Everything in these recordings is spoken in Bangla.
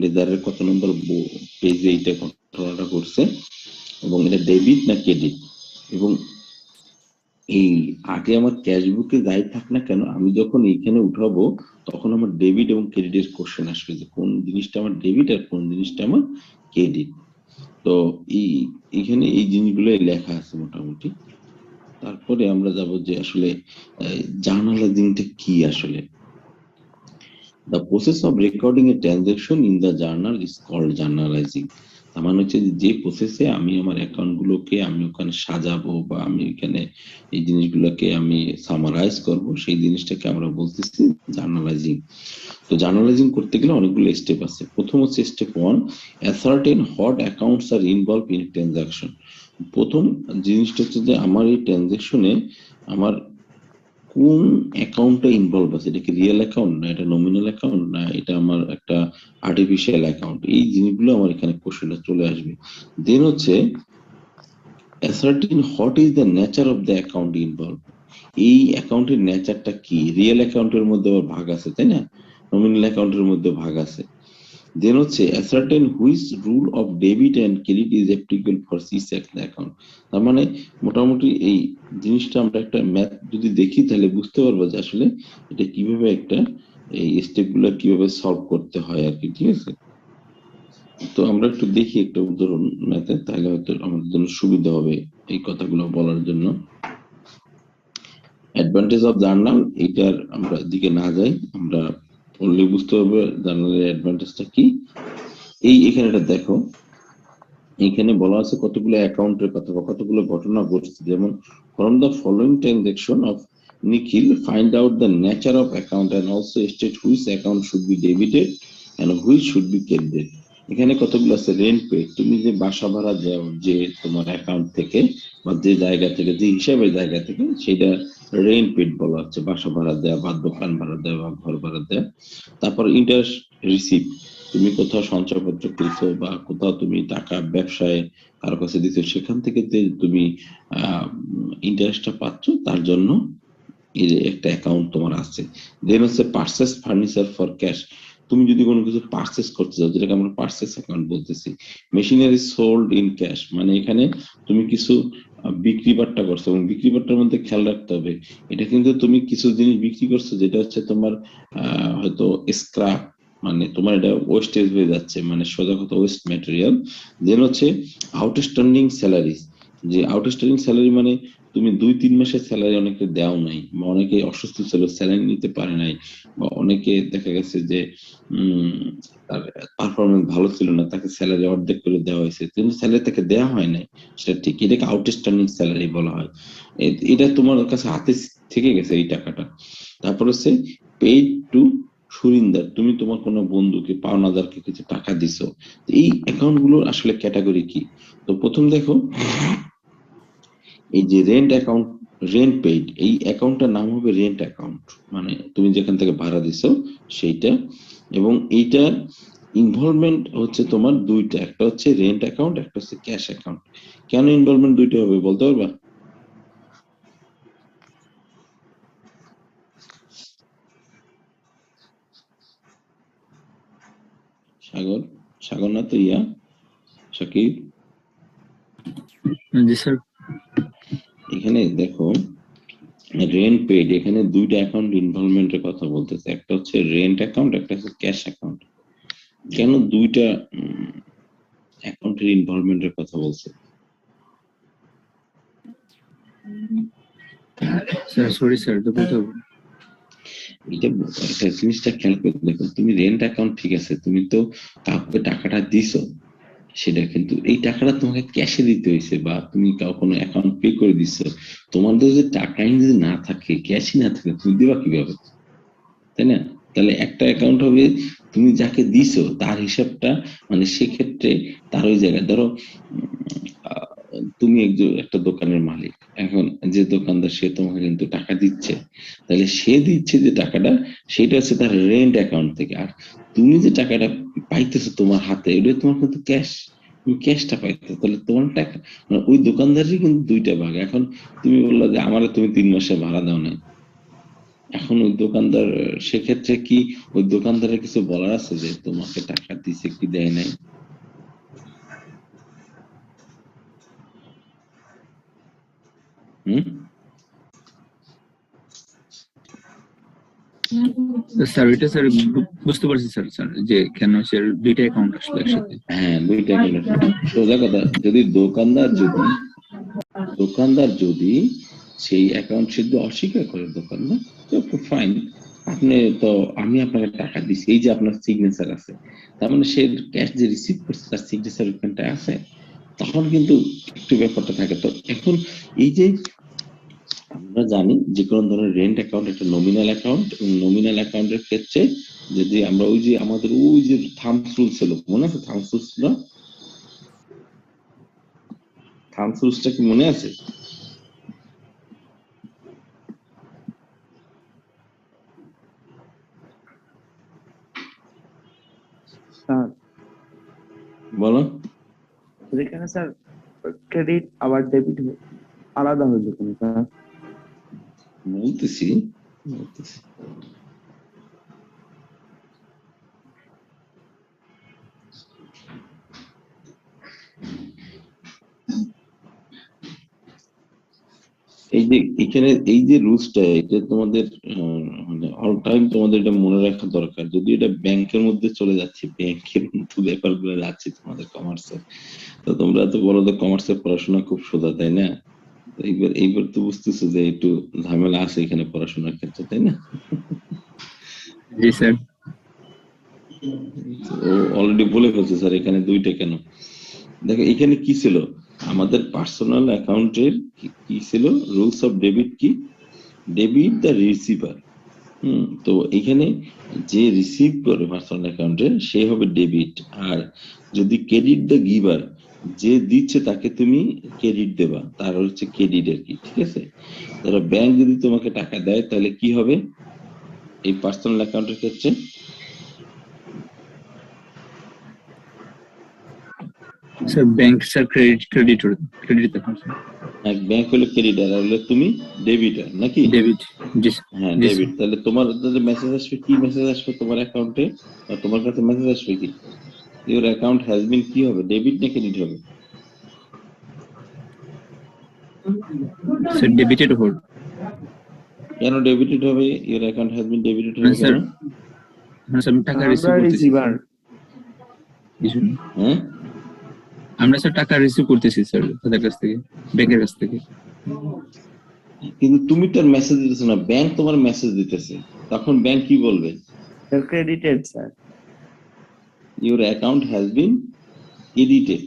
লেজারের কত নম্বর পেজে এইটা ঘটনাটা করছে, এবং এটা ডেবিট না ক্রেডিট, এবং এই আগে আমার ক্যাশ বুকে যাই থাক না কেন, আমি যখন এইখানে উঠাবো তখন আমার ডেবিট এবং ক্রেডিটের কোশ্চেন আসবে যে কোন জিনিসটা আমার ডেবিট আর কোন জিনিসটা আমার ক্রেডিট। তো এইখানে এই জিনিসগুলো লেখা আছে মোটামুটি। তারপরে আমরা যাব যে আসলে জার্নালাইজিংটা কি আসলে। The process of recording a transaction in the journal is called journalizing. তার মানে হচ্ছে যে প্রসেসে আমি আমার অ্যাকাউন্ট গুলোকে আমি ওখানে সাজাবো বা আমি এখানে এই জিনিসগুলোকে আমি সামারাইজ করব, সেই জিনিসটাকে আমরা বলতেছি জার্নালাইজিং। তো জার্নালাইজিং করতে গেলে অনেকগুলো স্টেপ আছে। প্রথম হচ্ছে step 1, ascertain what accounts are involved in transaction. প্রথম জিনিসটা হচ্ছে যে আমার এই ট্রানজাকশনে আমার কোন অ্যাকাউন্টটা ইনভলভ আছে, এটা কি রিয়েল অ্যাকাউন্ট না এটা নমিনাল অ্যাকাউন্ট না এটা আমার একটা আর্টিফিশিয়াল অ্যাকাউন্ট, এই জিনিসগুলো আমার এখানে কোশ্চেনটা চলে আসবে। দেন হচ্ছে ascertain what is the nature of the account involved. এই অ্যাকাউন্টের নেচারটা কি, রিয়েল অ্যাকাউন্টের মধ্যে আবার ভাগ আছে তাই না, নমিনাল অ্যাকাউন্টের মধ্যে ভাগ আছে। দেন হচ্ছে ascertain which rule of debit and credit is applicable for each account. তার মানে মোটামুটি এই জিনিসটা আমরা একটা ম্যাথ যদি দেখি তাহলে বুঝতে পারবো যে আসলে এটা কিভাবে একটা এই স্টেপগুলো কিভাবে সলভ করতে হয় আর কি, ঠিক আছে। তো আমরা একটু দেখি একটা উদাহরণ ম্যাথে, তাহলে হয়তো আমাদের জন্য সুবিধা হবে এই কথাগুলো বলার জন্য। অ্যাডভান্টেজ অফ জার্নাল, এইটার আমরা দিকে না যাই, আমরা পড়লে বুঝতে পারবো জার্নালের অ্যাডভান্টেজটা কি। এখানে এটা দেখো, এখানে বলা আছে কতগুলো অ্যাকাউন্টের কথা বা কতগুলো ঘটনা ঘটছে, যেমন from the following transaction of Nikhil find out the nature of account and also state which account should be debited and which should be credited. এখানে কতগুলো আছে, রেন্ট পে, তুমি যে বাসা ভাড়া দাও যে তোমার অ্যাকাউন্ট থেকে বা যে জায়গা থেকে যে হিসাবের জায়গা থেকে, সেটা রেন্ট পেড বলা হচ্ছে, বাসা ভাড়া দেওয়া বা দোকান ভাড়া দেওয়া বা ঘর ভাড়া দেওয়া। তারপর ইন্টারেস্ট রিসিপ্ট, তুমি কোথাও সঞ্চয়পত্র করেছো বা কোথাও তুমি টাকা ব্যবসায় কারো কাছে দিচ্ছ, সেখান থেকে যে তুমি ইন্টারেস্টটা পাচ্ছ তার জন্য একটা অ্যাকাউন্ট তোমার আছে। দেন হচ্ছে পারচেস ফার্নিচার ফর ক্যাশ, তুমি যদি কোনো কিছু পারচেস করতে চাও যেটাকে আমরা পারচেস অ্যাকাউন্ট বলতেছি। মেশিনারি সোল্ড ইন ক্যাশ, মানে এখানে তুমি কিছু বিক্রি বাট্টা করছো, এবং বিক্রি বাট্টার মধ্যে খেয়াল রাখতে হবে এটা কিন্তু তুমি কিছু জিনিস বিক্রি করছো যেটা হচ্ছে তোমার হয়তো স্ক্র্যাপ, মানে তোমার এটা ওয়েস্টেজ হয়ে যাচ্ছে, মানে সোজা কথা ওয়েস্ট ম্যাটেরিয়াল। দেন হচ্ছে আউটস্ট্যান্ডিং স্যালারিজ, যে আউটস্ট্যান্ডিং স্যালারি মানে তুমি 2-3 মাসের স্যালারি অনেকে দেও নাই, বা অনেকে অসুস্থ ছিল স্যালারি নিতে পারে নাই, বা অনেকে দেখা গেছে যে তার পারফরমেন্স ভালো ছিল না, তাকে স্যালারি অর্ধেক করে দেওয়া হয়েছে, কিন্তু স্যালারি তাকে দেওয়া হয় নাই, সেটা ঠিক, এটাকে আউটস্ট্যান্ডিং স্যালারি বলা হয়। এটা তোমার কাছে হাতে থেকে গেছে এই টাকাটা। তারপর হচ্ছে পেইড টু সুরিন্দার, তুমি তোমার কোনো বন্ধুকে পাওনাদারকে কিছু টাকা দিছো, এই অ্যাকাউন্ট গুলোর আসলে ক্যাটাগরি কি। তো প্রথম দেখো এই যে রেন্ট অ্যাকাউন্ট, রেন্ট পেইড, এই অ্যাকাউন্টটার নাম হবে রেন্ট অ্যাকাউন্ট, মানে তুমি যেখান থেকে ভাড়া দিছো সেইটা। এবং এইটার ইনভলভমেন্ট হচ্ছে তোমার দুইটা, একটা হচ্ছে রেন্ট অ্যাকাউন্ট, একটা হচ্ছে ক্যাশ অ্যাকাউন্ট। কেন ইনভলভমেন্ট দুইটা হবে বলতে পারবা? সাগর, সাগর না তো শাকিব। জি স্যার। এখানে দেখো রেন্ট পেইড, এখানে দুইটা অ্যাকাউন্ট ইনভলভমেন্টের কথা বলতেছে, একটা হচ্ছে রেন্ট অ্যাকাউন্ট, একটা হচ্ছে ক্যাশ অ্যাকাউন্ট। কেন দুইটা অ্যাকাউন্টের ইনভলভমেন্টের কথা বলছে? স্যার সরি স্যার, তো বলতে হবে। এটা একটা জিনিসটা খেয়াল করে দেখো, তুমি রেন্ট অ্যাকাউন্ট ঠিক আছে, তুমি তো কাউকে টাকাটা দিছো, সেটা কিন্তু এই টাকাটা তোমাকে ক্যাশে দিতে হয়েছে বা তুমি কাউ কোনো অ্যাকাউন্ট পে করে দিছো, তোমাদের যদি টাকাই যদি না থাকে, ক্যাশই না থাকে, তুমি দিবা কিভাবে, তাই না? তাহলে একটা অ্যাকাউন্ট হবে তুমি যাকে দিছো তার হিসাবটা, মানে সেক্ষেত্রে তার ওই জায়গায় ধরো তুমি একটা দোকানের মালিক, এখন যে দোকানদার সে তোমাকে কিন্তু টাকা দিচ্ছে, তাহলে সে দিচ্ছে যে টাকাটা সেটা হচ্ছে তার রেন্ট অ্যাকাউন্ট থেকে, আর তুমি যে টাকাটা পাইতেছো তোমার হাতে, এটা তোমার কিন্তু ক্যাশ, তুমি ক্যাশটা পাইতেছো, তাহলে তোমার টাকা মানে ওই দোকানদারই কিন্তু দুইটা ভাগ। এখন তুমি বললা যে আমার তুমি 3 মাসে ভাড়া দাও নাই, এখন ওই দোকানদার সেক্ষেত্রে কি ওই দোকানদারের কিছু বলার আছে যে তোমাকে টাকা দিছে কি দেয় নাই? হুম? স্যার এটা স্যার বুঝতে পারছি স্যার স্যার যে কেন স্যার দুইটা অ্যাকাউন্ট আসলো একসাথে। হ্যাঁ, দুইটা অ্যাকাউন্ট। সোজা কথা, যদি দোকানদার যদি সেই অ্যাকাউন্ট সিদ্ধ অস্বীকার করে দোকানদার, তো ফাইন, আপনি তো আমি আপনাকে টাকা দিছি, এই যে আপনার সিগনেচার আছে, তার মানে সে ক্যাশ যে রিসিভ করছে তার সিগনেচার ওখানটা আছে, তখন কিন্তু একটু ব্যাপারটা থাকে। তো এখন এই যে আমরা জানি যে কোনো ধরনের রেন্ট অ্যাকাউন্ট একটা নমিনাল অ্যাকাউন্ট, এবং নমিনাল অ্যাকাউন্টের ক্ষেত্রে যদি আমরা ওই যে আমাদের ওই যে থাম্বস রুল ছিল, মনে আছে থাম্বস রুল ছিল? থাম্বস রুলসটা কি মনে আছে? স্যার বলো। এখানে স্যার ক্রেডিট আবার ডেবিট আলাদা হয়ে যেত না স্যার? বলতেছি। এই যে এখানে এই যে রুলসটা, এটা তোমাদের মানে অল টাইম তোমাদের এটা মনে রাখা দরকার। যদি এটা ব্যাংকের মধ্যে চলে যাচ্ছে, ব্যাংকের মতো ব্যাপারগুলো যাচ্ছে তোমাদের কমার্সে, তো তোমরা তো বলো যে কমার্সের পড়াশোনা খুব সোজা, তাই না? এইবার তো বুঝতেছো যে একটু ঝামেলা আছে এখানে পড়াশোনার ক্ষেত্রে, তাই না? জি স্যার। ও অলরেডি বলে ফেলছে স্যার এখানে দুইটা কেন। দেখো এখানে কি ছিল, আমাদের পার্সোনাল অ্যাকাউন্টের কি ছিল রুলস অফ ডেবিট? কি ডেবিট দ্য রিসিভার। তো এখানে যে রিসিভ করে পার্সোনাল অ্যাকাউন্টে সে হবে ডেবিট, আর যদি ক্রেডিট দ্য গিভার, যে দিচ্ছে তাকে তুমি ক্রেডিট দেবা, তার হচ্ছে ক্রেডিট আর কি, ঠিক আছে? ধরো ব্যাংক যদি তোমাকে টাকা দেয় তাহলে কি হবে এই পার্সোনাল অ্যাকাউন্টের ক্ষেত্রে? স্যার ব্যাংক স্যার ক্রেডিট তখন এক ব্যাংক হলো ক্রেডিটার আর হলো তুমি ডেবিটার, নাকি? ডেবিট। জি হ্যাঁ, জি স্যার। ডেবিট। তাহলে তোমার মেসেজ আসবে, কি মেসেজ আসবে তোমার অ্যাকাউন্টে? তোমার কাছে মেসেজ আসবে কি, ইউর অ্যাকাউন্ট হ্যাজ বিন, কি হবে, ডেবিট না ক্রেডিট হবে? স্যার ডেবিটেড হোল। কেন ডেবিটেড হবে? Your account has been debited হবে স্যার কেন? আমি টাকা রিসিভ আমরা করতেছি রিসিভার। হ্যাঁ, আমরা স্যার টাকা রিসিভ করতেছি স্যার তাদের কাছ থেকে, ব্যাংকের কাছ থেকে। কিন্তু তুমি তার মেসেজ দিতেছো না, ব্যাংক তোমার মেসেজ দিতেছে, তখন ব্যাংক কি বলবে? Sir credited sir. Your account has bin credited,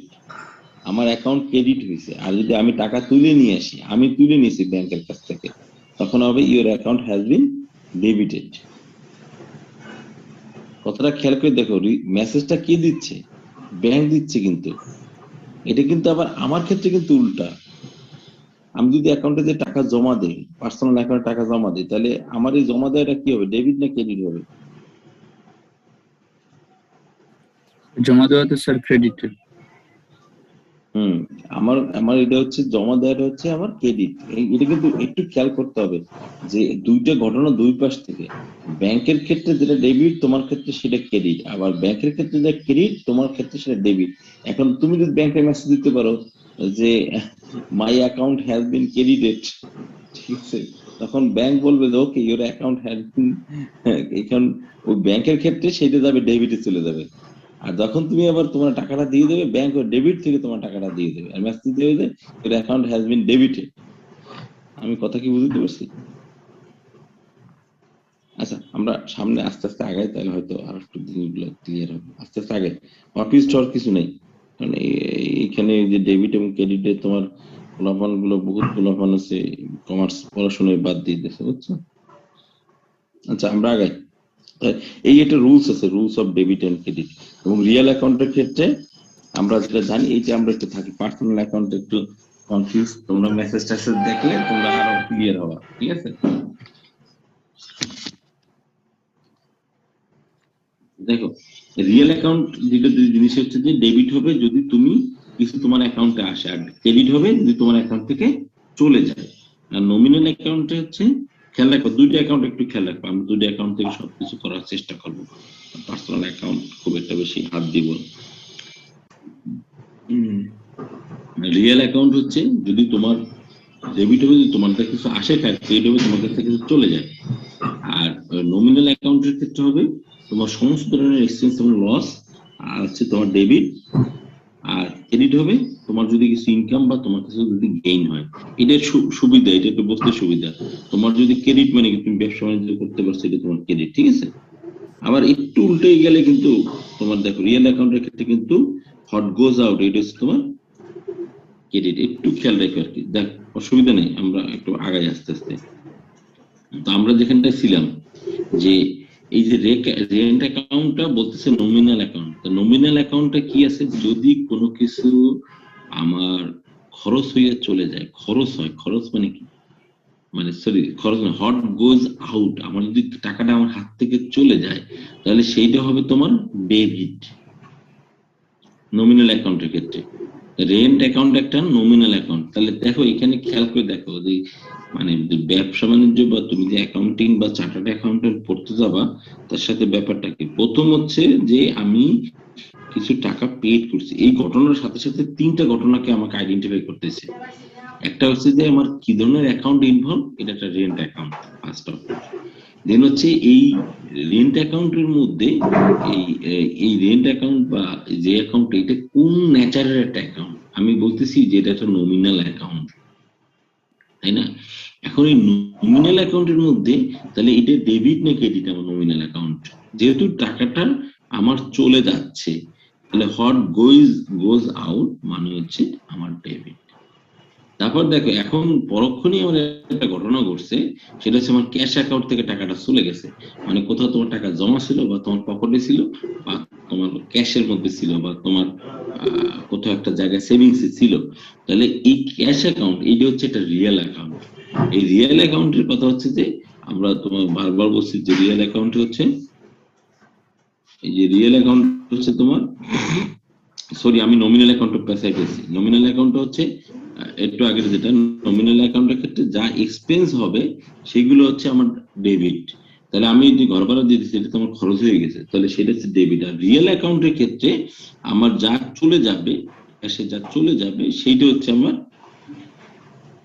আমার অ্যাকাউন্ট ক্রেডিট হয়েছে। আর যদি আমি টাকা তুলে নিয়ে আসি, আমি তুলে নিয়েছি ব্যাংকের কাছ থেকে, তখন হবে your account has been debited. কথাটা খেয়াল করে দেখো, মেসেজটা কে দিচ্ছে? ব্যাংক দিচ্ছে, কিন্তু এটা কিন্তু আবার আমার ক্ষেত্রে কিন্তু উল্টা। আমি যদি অ্যাকাউন্টে যে টাকা জমা দেই, পার্সোনাল অ্যাকাউন্টে টাকা জমা দিই, তাহলে আমার এই জমা দেওয়াটা কি হবে, ডেবিট না ক্রেডিট হবে? জমা দেওয়া তো স্যার ক্রেডিটেড। হুম, আমার আমার এটা হচ্ছে জমা দেওয়াটা হচ্ছে আমার ক্রেডিট। এটা কিন্তু একটু খেয়াল করতে হবে যে দুইটা ঘটনা দুই পাশ থেকে। ব্যাংকের ক্ষেত্রে যেটা ডেবিট, তোমার ক্ষেত্রে সেটা ক্রেডিট, আবার ব্যাংকের ক্ষেত্রে যেটা ক্রেডিট, তোমার ক্ষেত্রে সেটা ডেবিট। এখন তুমি যদি ব্যাংকে মেসেজ দিতে পারো যে my account has bin credited, ঠিক আছে, তখন ব্যাংক বলবে যে ওকে ইউর অ্যাকাউন্ট হ্যাজ বিন, এখন ওই ব্যাংকের ক্ষেত্রে সেটা যাবে ডেবিটে চলে যাবে। আর যখন তুমি আবার তোমার টাকাটা দিয়ে দেবে, ব্যাংক ওই ডেবিট থেকে তোমার টাকাটা দিয়ে দেবে, আর মেসেজ দিয়ে দেবে your account has been debited. আমি কথা কি বুঝতে পারছি? আচ্ছা, আমরা সামনে আস্তে আস্তে আগাই, তাহলে হয়তো আর একটু জিনিসগুলো ক্লিয়ার হবে। আস্তে আস্তে আগে, অফিস হওয়ার কিছু নেই, কারণ এইখানে যে ডেবিট এবং ক্রেডিটে তোমার পোলাপান গুলো, বহুত পোলাপান আছে কমার্স পড়াশোনায় বাদ দিয়ে দিয়েছে, বুঝছো? আচ্ছা, আমরা আগাই। এই একটা রুলস আছে, rules of debit and credit. এবং রিয়েল অ্যাকাউন্টের ক্ষেত্রে আমরা যেটা জানি, এই যে আমরা একটু থাকি পার্সোনাল অ্যাকাউন্ট একটু কনফিউজ, তোমরা মেসেজ টেসেজ দেখলে তোমরা আরো ক্লিয়ার হবা, ঠিক আছে? দেখো, রিয়েল অ্যাকাউন্ট যেটা জিনিস হচ্ছে যে ডেবিট হবে যদি তুমি কিছু তোমার অ্যাকাউন্টে আসে, আর ক্রেডিট হবে যদি তোমার অ্যাকাউন্ট থেকে চলে যায়। আর নমিনাল অ্যাকাউন্টে হচ্ছে খেয়াল রাখবো, দুইটা অ্যাকাউন্ট একটু খেয়াল রাখবো। আমরা দুইটা অ্যাকাউন্ট থেকে সবকিছু করার চেষ্টা করবো। পার্সোনাল অ্যাকাউন্ট খুব একটা বেশি হাত দিব না। রিয়েল অ্যাকাউন্ট হচ্ছে যদি তোমার ডেবিট হবে, যদি তোমার কাছে কিছু আসে, ক্রেডিট হবে তোমার কাছ থেকে কিছু চলে যায়। আর নমিনাল অ্যাকাউন্টের ক্ষেত্রে হবে তোমার সমস্ত ধরনের এক্সপেন্স এবং লস আর হচ্ছে তোমার ডেবিট, আর ক্রেডিট হবে তোমার যদি কিছু ইনকাম বা তোমার কাছে যদি গেইন হয়। এটার সুবিধা, এটা একটু বুঝতে সুবিধা। তোমার যদি ক্রেডিট মানে কি তুমি ব্যবসা বাণিজ্য করতে পারছো, এটা তোমার ক্রেডিট, ঠিক আছে। আবার একটু উল্টে গেলে কিন্তু তোমার দেখো রিয়েল অ্যাকাউন্টের ক্ষেত্রে কিন্তু হট গোজ আউট, এটা হচ্ছে তোমার ক্রেডিট। একটু খেয়াল রাখো আর কি, দেখ অসুবিধা নেই, আমরা একটু আগাই আস্তে আস্তে। তো আমরা যেখানটায় ছিলাম যে এই যে রেন্ট অ্যাকাউন্টটা বলতেছে নমিনাল অ্যাকাউন্ট। তো নমিনাল অ্যাকাউন্টটা কি আছে, যদি কোনো কিছু আমার খরচ হয়ে চলে যায়, খরচ হয়, খরচ মানে কি, মানে সরি খরচ না, হট গোজ আউট, আমার যদি টাকাটা আমার হাত থেকে চলে যায় তাহলে সেইটা হবে তোমার ডেবিট নমিনাল অ্যাকাউন্টের ক্ষেত্রে। রেন্ট অ্যাকাউন্ট একটা নমিনাল অ্যাকাউন্ট। তাহলে দেখো এখানে খেয়াল করে দেখো যে মানে ব্যবসা বাণিজ্য বা তুমি যে অ্যাকাউন্টিং বা চার্টার্ড অ্যাকাউন্টেন্ট পড়তে যাবা, তার সাথে ব্যাপারটা কি, প্রথম হচ্ছে যে আমি কিছু টাকা পেড করছি, এই ঘটনার সাথে সাথে তিনটা ঘটনাকে আমাকে আইডেন্টিফাই করতেছে। একটা হচ্ছে যে আমার কি ধরনের অ্যাকাউন্ট ইনভলভ, এটা একটা রেন্ট অ্যাকাউন্ট ফার্স্ট অফ। দেন হচ্ছে এই রেন্ট অ্যাকাউন্টের মধ্যে এই রেন্ট অ্যাকাউন্ট বা যে অ্যাকাউন্ট, এটা কোন নেচারের একটা অ্যাকাউন্ট। আমি বলতেছি যে এটা একটা নমিনাল অ্যাকাউন্ট, তাই না। এখন এই নমিনাল অ্যাকাউন্টের মধ্যে তাহলে এটা ডেবিট না ক্রেডিট, আমার নমিনাল অ্যাকাউন্ট যেহেতু টাকাটা আমার চলে যাচ্ছে, তাহলে হট গোজ আউট মানে হচ্ছে আমার ডেবিট। তারপর দেখো এখন পরক্ষণই আমার একটা ঘটনা ঘটছে, সেটা হচ্ছে আমার ক্যাশ অ্যাকাউন্ট থেকে টাকাটা চলে গেছে। মানে কোথাও তোমার টাকা জমা ছিল বা তোমার পকেটে ছিল বা তোমার ক্যাশের মধ্যে ছিল বা তোমার কোথাও একটা জায়গায় সেভিংস ছিল, তাহলে এই ক্যাশ অ্যাকাউন্ট এইটা হচ্ছে একটা রিয়েল অ্যাকাউন্ট। এই রিয়েল অ্যাকাউন্টের কথা হচ্ছে যে আমরা তোমার বারবার বলছি যে রিয়েল অ্যাকাউন্ট হচ্ছে, এই যে রিয়েল অ্যাকাউন্ট হচ্ছে তোমার, সরি আমি নমিনাল অ্যাকাউন্টে পেছাই ফেলছি। নমিনাল অ্যাকাউন্ট হচ্ছে একটু আগে যেটা, নমিনাল অ্যাকাউন্টের ক্ষেত্রে যা এক্সপেন্স হবে সেগুলো হচ্ছে আমার ডেবিট। তাহলে আমি যে ঘর ভাড়া দিয়ে দিচ্ছি এটা তো আমার খরচ হয়ে গেছে, তাহলে সেটা হচ্ছে ডেবিট। আর রিয়েল অ্যাকাউন্টের ক্ষেত্রে আমার যা চলে যাবে, ক্যাশে যা চলে যাবে সেইটা হচ্ছে আমার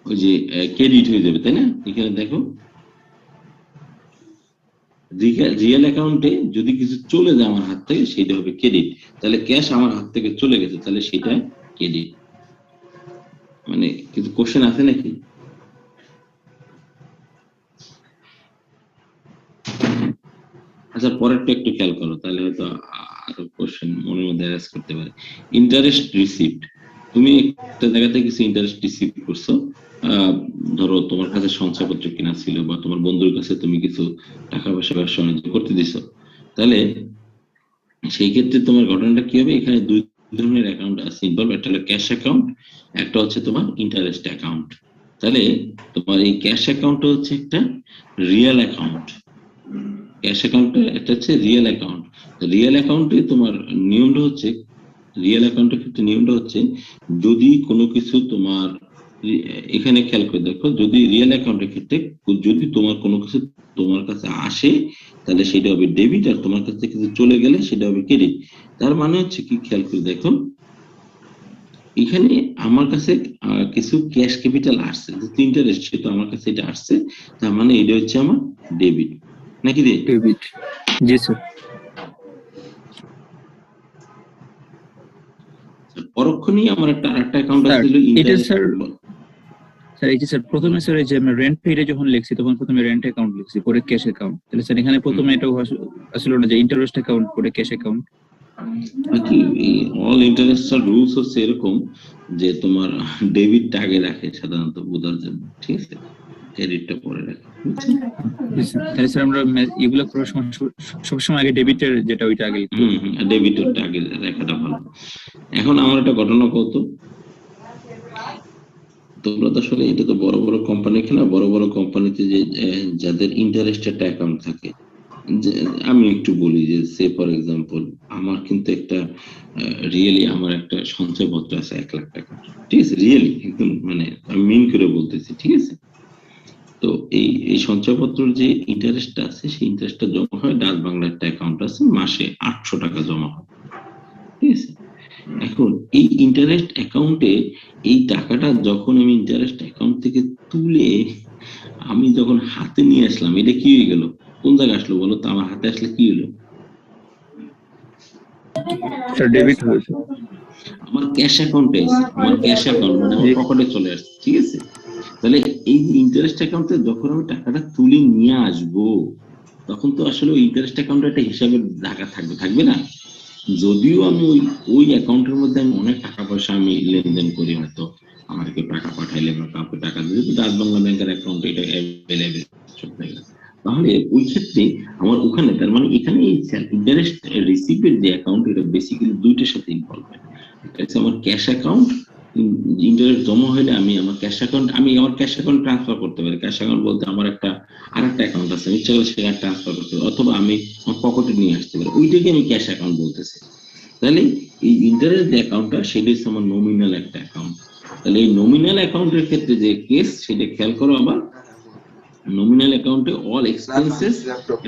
ওই যে ক্রেডিট হয়ে যাবে, তাই না। এখানে দেখো রিয়েল অ্যাকাউন্টে যদি কিছু চলে যায় আমার হাত থেকে সেটা হবে ক্রেডিট। তাহলে ক্যাশ আমার হাত থেকে চলে গেছে, তাহলে সেটা ক্রেডিট। মানে কিছু কোশ্চেন আছে নাকি? আচ্ছা পরেরটা একটু খেয়াল করো, তাহলে হয়তো আরো কোশ্চেন মনের মধ্যে অ্যারেঞ্জ করতে পারে। ইন্টারেস্ট রিসিপ্ট, তুমি একটা জায়গা থেকে কিছু ইন্টারেস্ট রিসিভ করছো, ধরো তোমার কাছে সঞ্চয়পত্র কিনা ছিল বা তোমার বন্ধুর কাছে তুমি কিছু টাকা পয়সা ব্যবসা বাণিজ্য করতে দিছো, তাহলে সেই ক্ষেত্রে তোমার ঘটনাটা কি হবে, এখানে দুই ধরনের অ্যাকাউন্ট আছে ইনভলভ, একটা হলো ক্যাশ অ্যাকাউন্ট, একটা হচ্ছে তোমার ইন্টারেস্ট অ্যাকাউন্ট। তাহলে তোমার এই ক্যাশ অ্যাকাউন্টটা হচ্ছে একটা রিয়েল অ্যাকাউন্ট, ক্যাশ অ্যাকাউন্টটা একটা হচ্ছে রিয়েল অ্যাকাউন্ট। রিয়েল অ্যাকাউন্টে তোমার নিয়মটা হচ্ছে, রিয়েল অ্যাকাউন্টের ক্ষেত্রে নিয়মটা হচ্ছে যদি কোনো কিছু তোমার এখানে খেয়াল করে দেখো, যদি রিয়েল অ্যাকাউন্টের ক্ষেত্রে যদি তোমার কোনো কিছু তোমার কাছে আসে তাহলে সেটা হবে ডেবিট, আর তোমার কাছে কিছু চলে গেলে সেটা হবে ক্রেডিট। তার মানে হচ্ছে কি, খেয়াল করে দেখো এখানে আমার কাছে কিছু ক্যাশ ক্যাপিটাল আসছে, যেহেতু ইন্টারেস্ট সেহেতু আমার কাছে এটা আসছে, তার মানে এটা হচ্ছে আমার ডেবিট, নাকি রে? ডেবিট, জি স্যার। পরক্ষণেই আমার আরেকটা অ্যাকাউন্ট স্যার আছে এটা ইন্টারেস্ট। স্যার, স্যার এই যে স্যার প্রথমে স্যার এই যে আমরা রেন্ট পেইডে যখন লিখছি তখন প্রথমে রেন্ট অ্যাকাউন্ট লিখছি, পরে ক্যাশ অ্যাকাউন্ট। তাহলে স্যার এখানে প্রথমে এটা আসলে না যে ইন্টারেস্ট অ্যাকাউন্ট পরে ক্যাশ অ্যাকাউন্ট। কি অল ইন্টারেস্ট রুলস হচ্ছে এরকম যে তোমার ডেবিটটা আগে রাখে সাধারণত বোঝার জন্য, ঠিক আছে, ক্রেডিটটা পরে রাখে। তাহলে স্যার আমরা এগুলো করার সময় সবসময় আগে ডেবিটের যেটা ওইটা আগে লিখতে হবে। ডেবিটটা আগে রাখাটা ভালো। এখন আমার একটা ঘটনা কত, তোমরা তো আসলে এটা তো বড় বড় কোম্পানি খেলা, বড় বড় কোম্পানিতে যে যাদের ইন্টারেস্ট একটা অ্যাকাউন্ট থাকে, আমি একটু বলি যে সে ফর এক্সাম্পল আমার কিন্তু একটা রিয়েলি আমার একটা সঞ্চয়পত্র আছে 1 লাখ টাকা, ঠিক আছে, রিয়েলি একদম মানে আমি মিন করে বলতেছি, ঠিক আছে। তো এই সঞ্চয়পত্রের যে ইন্টারেস্টটা আছে সেই ইন্টারেস্টটা জমা হয় ডাচ বাংলার একটা অ্যাকাউন্ট আছে, মাসে 800 টাকা জমা হয়। ঠিক আছে, এখন এই ইন্টারেস্ট অ্যাকাউন্টে এই টাকাটা যখন আমি ইন্টারেস্ট অ্যাকাউন্ট থেকে তুলে আমি যখন হাতে নিয়ে আসলাম, এটা কি হয়ে গেল? কোন জায়গায় আসলো বলো তো? আমার হাতে আসলে কি হলো? স্যার ডেবিট হয়েছে। আমার ক্যাশ অ্যাকাউন্টে আছে, আমার ক্যাশ অ্যাকাউন্ট মানে আমার জি পকেটে চলে আসছে। ঠিক আছে, তাহলে এই যে ইন্টারেস্ট অ্যাকাউন্টে যখন আমি টাকাটা তুলে নিয়ে আসবো, তখন তো আসলে ওই ইন্টারেস্ট অ্যাকাউন্টে একটা হিসাবের জায়গা থাকবে, থাকবে না? যদিও আমি ওই ওই অ্যাকাউন্টের মধ্যে আমি অনেক টাকা পয়সা আমি লেনদেন করি, হয়তো আমার কেউ টাকা পাঠাইলে বা কাউকে টাকা দিলে, তো ডাচ বাংলা ব্যাংকের অ্যাকাউন্ট এটা অ্যাভেলেবেল সব জায়গায়। তাহলে ওই ক্ষেত্রে আমার ওখানে, তার মানে এখানে এই ইন্টারেস্ট রিসিভের যে অ্যাকাউন্ট, এটা বেসিক্যালি দুইটার সাথে ইনভলভ। একটা হচ্ছে আমার ক্যাশ অ্যাকাউন্ট, ইন্টারেস্ট জমা হলে আমি আমার ক্যাশ অ্যাকাউন্ট, আমি আমার ক্যাশ অ্যাকাউন্ট ট্রান্সফার করতে পারি। ক্যাশ অ্যাকাউন্ট বলতে আমার একটা আরেকটা অ্যাকাউন্ট আছে, ইচ্ছা করলে সেটা ট্রান্সফার করতে পারি, অথবা আমি আমার পকেটে নিয়ে আসতে পারি, ওইটাকে আমি ক্যাশ অ্যাকাউন্ট বলতেছি। তাহলে এই ইন্টারেস্ট যে অ্যাকাউন্টটা, সেটা হচ্ছে আমার নমিনাল একটা অ্যাকাউন্ট। তাহলে এই নমিনাল অ্যাকাউন্টের ক্ষেত্রে যে কেস, সেটা খেয়াল করো আবার। নমিনাল অ্যাকাউন্টে অল এক্সপেন্সেস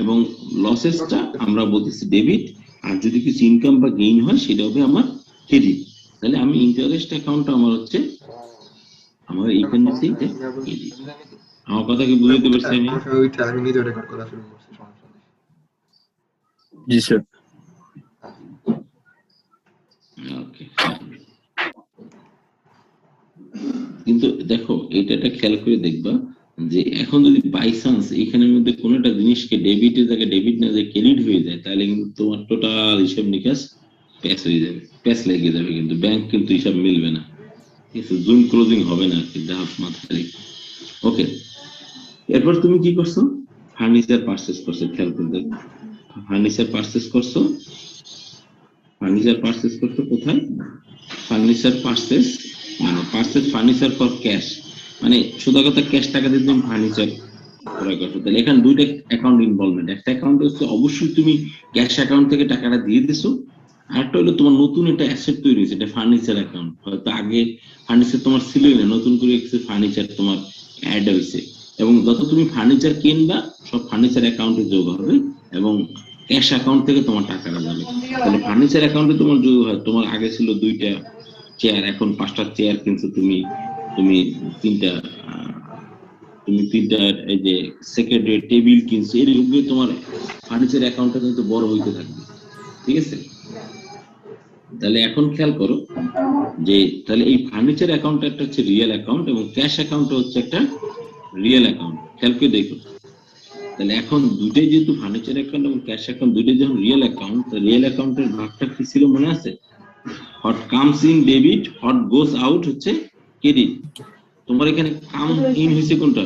এবং লসেসটা আমরা বলতেছি ডেবিট, আর যদি কিছু ইনকাম বা গেইন হয় সেটা হবে আমার ক্রেডিট। তাহলে আমি ইন্টারেস্ট অ্যাকাউন্টটা আমার হচ্ছে, আমার এইখানে হচ্ছে এটা ক্রেডিট। আমার কথা কি বুঝাইতে পারছি আমি? আমি নিজে রেকর্ড করা শুরু করছি, সমস্যা নেই। জি স্যার। ওকে, কিন্তু দেখো এটা একটা খেয়াল করে দেখবা, যে এখন যদি বাই চান্স এখানের মধ্যে কোনো একটা জিনিসকে ডেবিটের জায়গায় ডেবিট না যে ক্রেডিট হয়ে যায়, তাহলে কিন্তু তোমার টোটাল হিসাব নিকাশ প্যাচ হয়ে যাবে, প্যাচ লেগে যাবে, কিন্তু ব্যাংক কিন্তু হিসাব মিলবে না। ঠিক আছে, জুম ক্লোজিং হবে না, কিন্তু মাথায় রেখে। ওকে, এরপর তুমি কি করছো? ফার্নিচার পারচেজ করছো, খেয়াল করে দেখো। ফার্নিচার পারচেজ করছো, ফার্নিচার পারচেজ করছো কোথায়? ফার্নিচার পারচেজ মানে পারচেজ ফার্নিচার ফর ক্যাশ, মানে সোজা কথা ক্যাশ টাকা দিয়ে তুমি ফার্নিচার ক্রয় করছো। তাহলে এখানে দুইটা অ্যাকাউন্ট ইনভলভমেন্ট। একটা অ্যাকাউন্ট হচ্ছে অবশ্যই তুমি ক্যাশ অ্যাকাউন্ট থেকে টাকাটা দিয়ে দিছো, আরেকটা হলো তোমার নতুন একটা অ্যাসেট তৈরি হয়েছে, এটা ফার্নিচার অ্যাকাউন্ট। হয়তো আগে ফার্নিচার তোমার ছিলই না, নতুন করে কিছু ফার্নিচার তোমার অ্যাড হয়েছে, এবং যত তুমি ফার্নিচার কিনবা সব ফার্নিচার অ্যাকাউন্টে যোগ হবে, এবং ক্যাশ অ্যাকাউন্ট থেকে তোমার টাকাটা যাবে। তাহলে ফার্নিচার অ্যাকাউন্টে তোমার যোগ হয়, তোমার আগে ছিল 2টা চেয়ার, এখন 5টা চেয়ার কিনছো তুমি, তুমি 3টা তুমি 3টা এই যে সেক্রেটারি টেবিল কিনছো, এরকম করে তোমার ফার্নিচার অ্যাকাউন্টটা কিন্তু বড় হইতে থাকবে। ঠিক আছে, তাহলে এখন খেয়াল করো যে তাহলে এই ফার্নিচার অ্যাকাউন্ট একটা হচ্ছে রিয়েল অ্যাকাউন্ট, এবং ক্যাশ অ্যাকাউন্ট হচ্ছে একটা রিয়েল অ্যাকাউন্ট। খেয়াল করে দেখো, তাহলে এখন দুটোই যেহেতু ফার্নিচার অ্যাকাউন্ট এবং ক্যাশ অ্যাকাউন্ট দুটোই যখন রিয়েল অ্যাকাউন্ট, রিয়েল অ্যাকাউন্টের ভাগটা কি ছিল মনে আছে? Hot comes in debit, hot goes out হচ্ছে ক্রেডিট। তোমার এখানে কাম ইন হয়েছে কোনটা?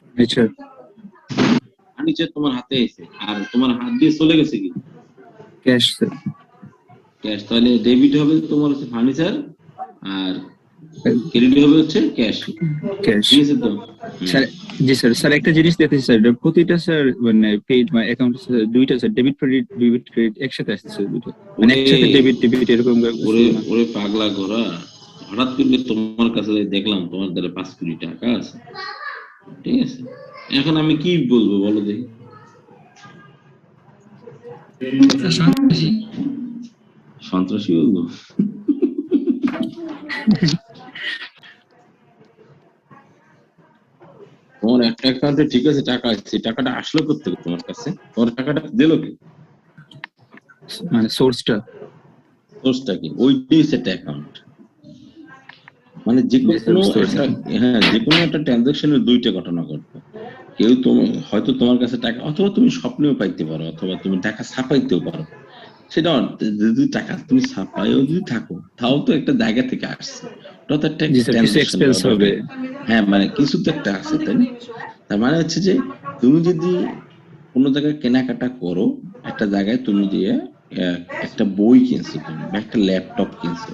ফার্নিচার। ফার্নিচার তোমার হাতে এসে, আর তোমার হাত দিয়ে চলে গেছে কি? Cash sir. ক্যাশ। তাহলে ডেবিট হবে তোমার হচ্ছে ফার্নিচার, আর ক্রেডিট হবে হচ্ছে ক্যাশ। ক্যাশ। ঠিক আছে তো? স্যার জি স্যার। স্যার একটা জিনিস দেখতেছি স্যার, প্রতিটা স্যার মানে পেজ বা অ্যাকাউন্ট দুইটা স্যার ডেবিট ক্রেডিট একসাথে আসছে স্যার, দুটো মানে একসাথে ডেবিট ডেবিট এরকম ওরে ওরে পাগলা ঘোড়া, হঠাৎ করে তোমার কাছে দেখলাম তোমার দ্বারা 5 কোটি টাকা আছে। ঠিক আছে, এখন আমি কি বলবো বলো দেখি? সন্ত্রাসী বলবো? তোমার একটা অ্যাকাউন্টে ঠিক আছে টাকা আছে, টাকাটা আসলো কোথেকে তোমার কাছে? তোমার টাকাটা দিলো কি? মানে সোর্সটা। সোর্সটা কি? ওইটাই হচ্ছে একটা অ্যাকাউন্ট। মানে যে কোনো একটা, হ্যাঁ, যে কোনো একটা ট্রানজাকশনের দুইটা ঘটনা ঘটবে। কেউ হয়তো তোমার কাছে টাকা, অথবা তুমি স্বপ্নেও পাইতে পারো, অথবা তুমি টাকা ছাপাইতেও পারো। সেটা যদি টাকা তুমি ছাপাইও যদি থাকো, তাও তো একটা জায়গা থেকে আসছে, ওটা তো একটা ট্রানজাকশন হবে। হ্যাঁ, মানে কিছু তো একটা আছে, তাই না? তার মানে হচ্ছে যে তুমি যদি কোনো জায়গায় কেনাকাটা করো, একটা জায়গায় তুমি দিয়ে একটা বই কিনছো তুমি, বা একটা ল্যাপটপ কিনছো,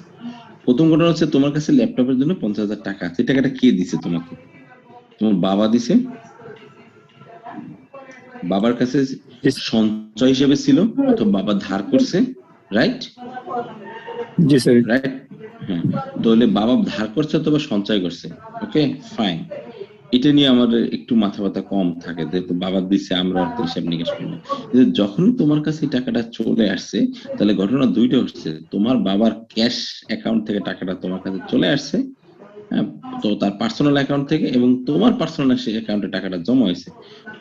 প্রথম ঘটনা হচ্ছে তোমার কাছে ল্যাপটপের জন্য 50,000 টাকা আছে। টাকাটা কে দিছে তোমাকে? তোমার বাবা দিছে। বাবার কাছে সঞ্চয় হিসেবে ছিল, অথবা বাবা ধার করছে, রাইট? জি স্যার। রাইট, হ্যাঁ। তাহলে বাবা ধার করছে অথবা সঞ্চয় করছে, ওকে ফাইন। এটা নিয়ে আমাদের একটু মাথা ব্যথা কম থাকে, যেহেতু বাবা দিচ্ছে আমরা তো হিসাব নিকাশ করি না। কিন্তু যখনই তোমার কাছে এই টাকাটা চলে আসছে, তাহলে ঘটনা দুইটা হচ্ছে, তোমার বাবার ক্যাশ অ্যাকাউন্ট থেকে টাকাটা তোমার কাছে চলে আসছে, হ্যাঁ, তো তার পার্সোনাল অ্যাকাউন্ট থেকে, এবং তোমার পার্সোনাল অ্যাকাউন্টে টাকাটা জমা হয়েছে।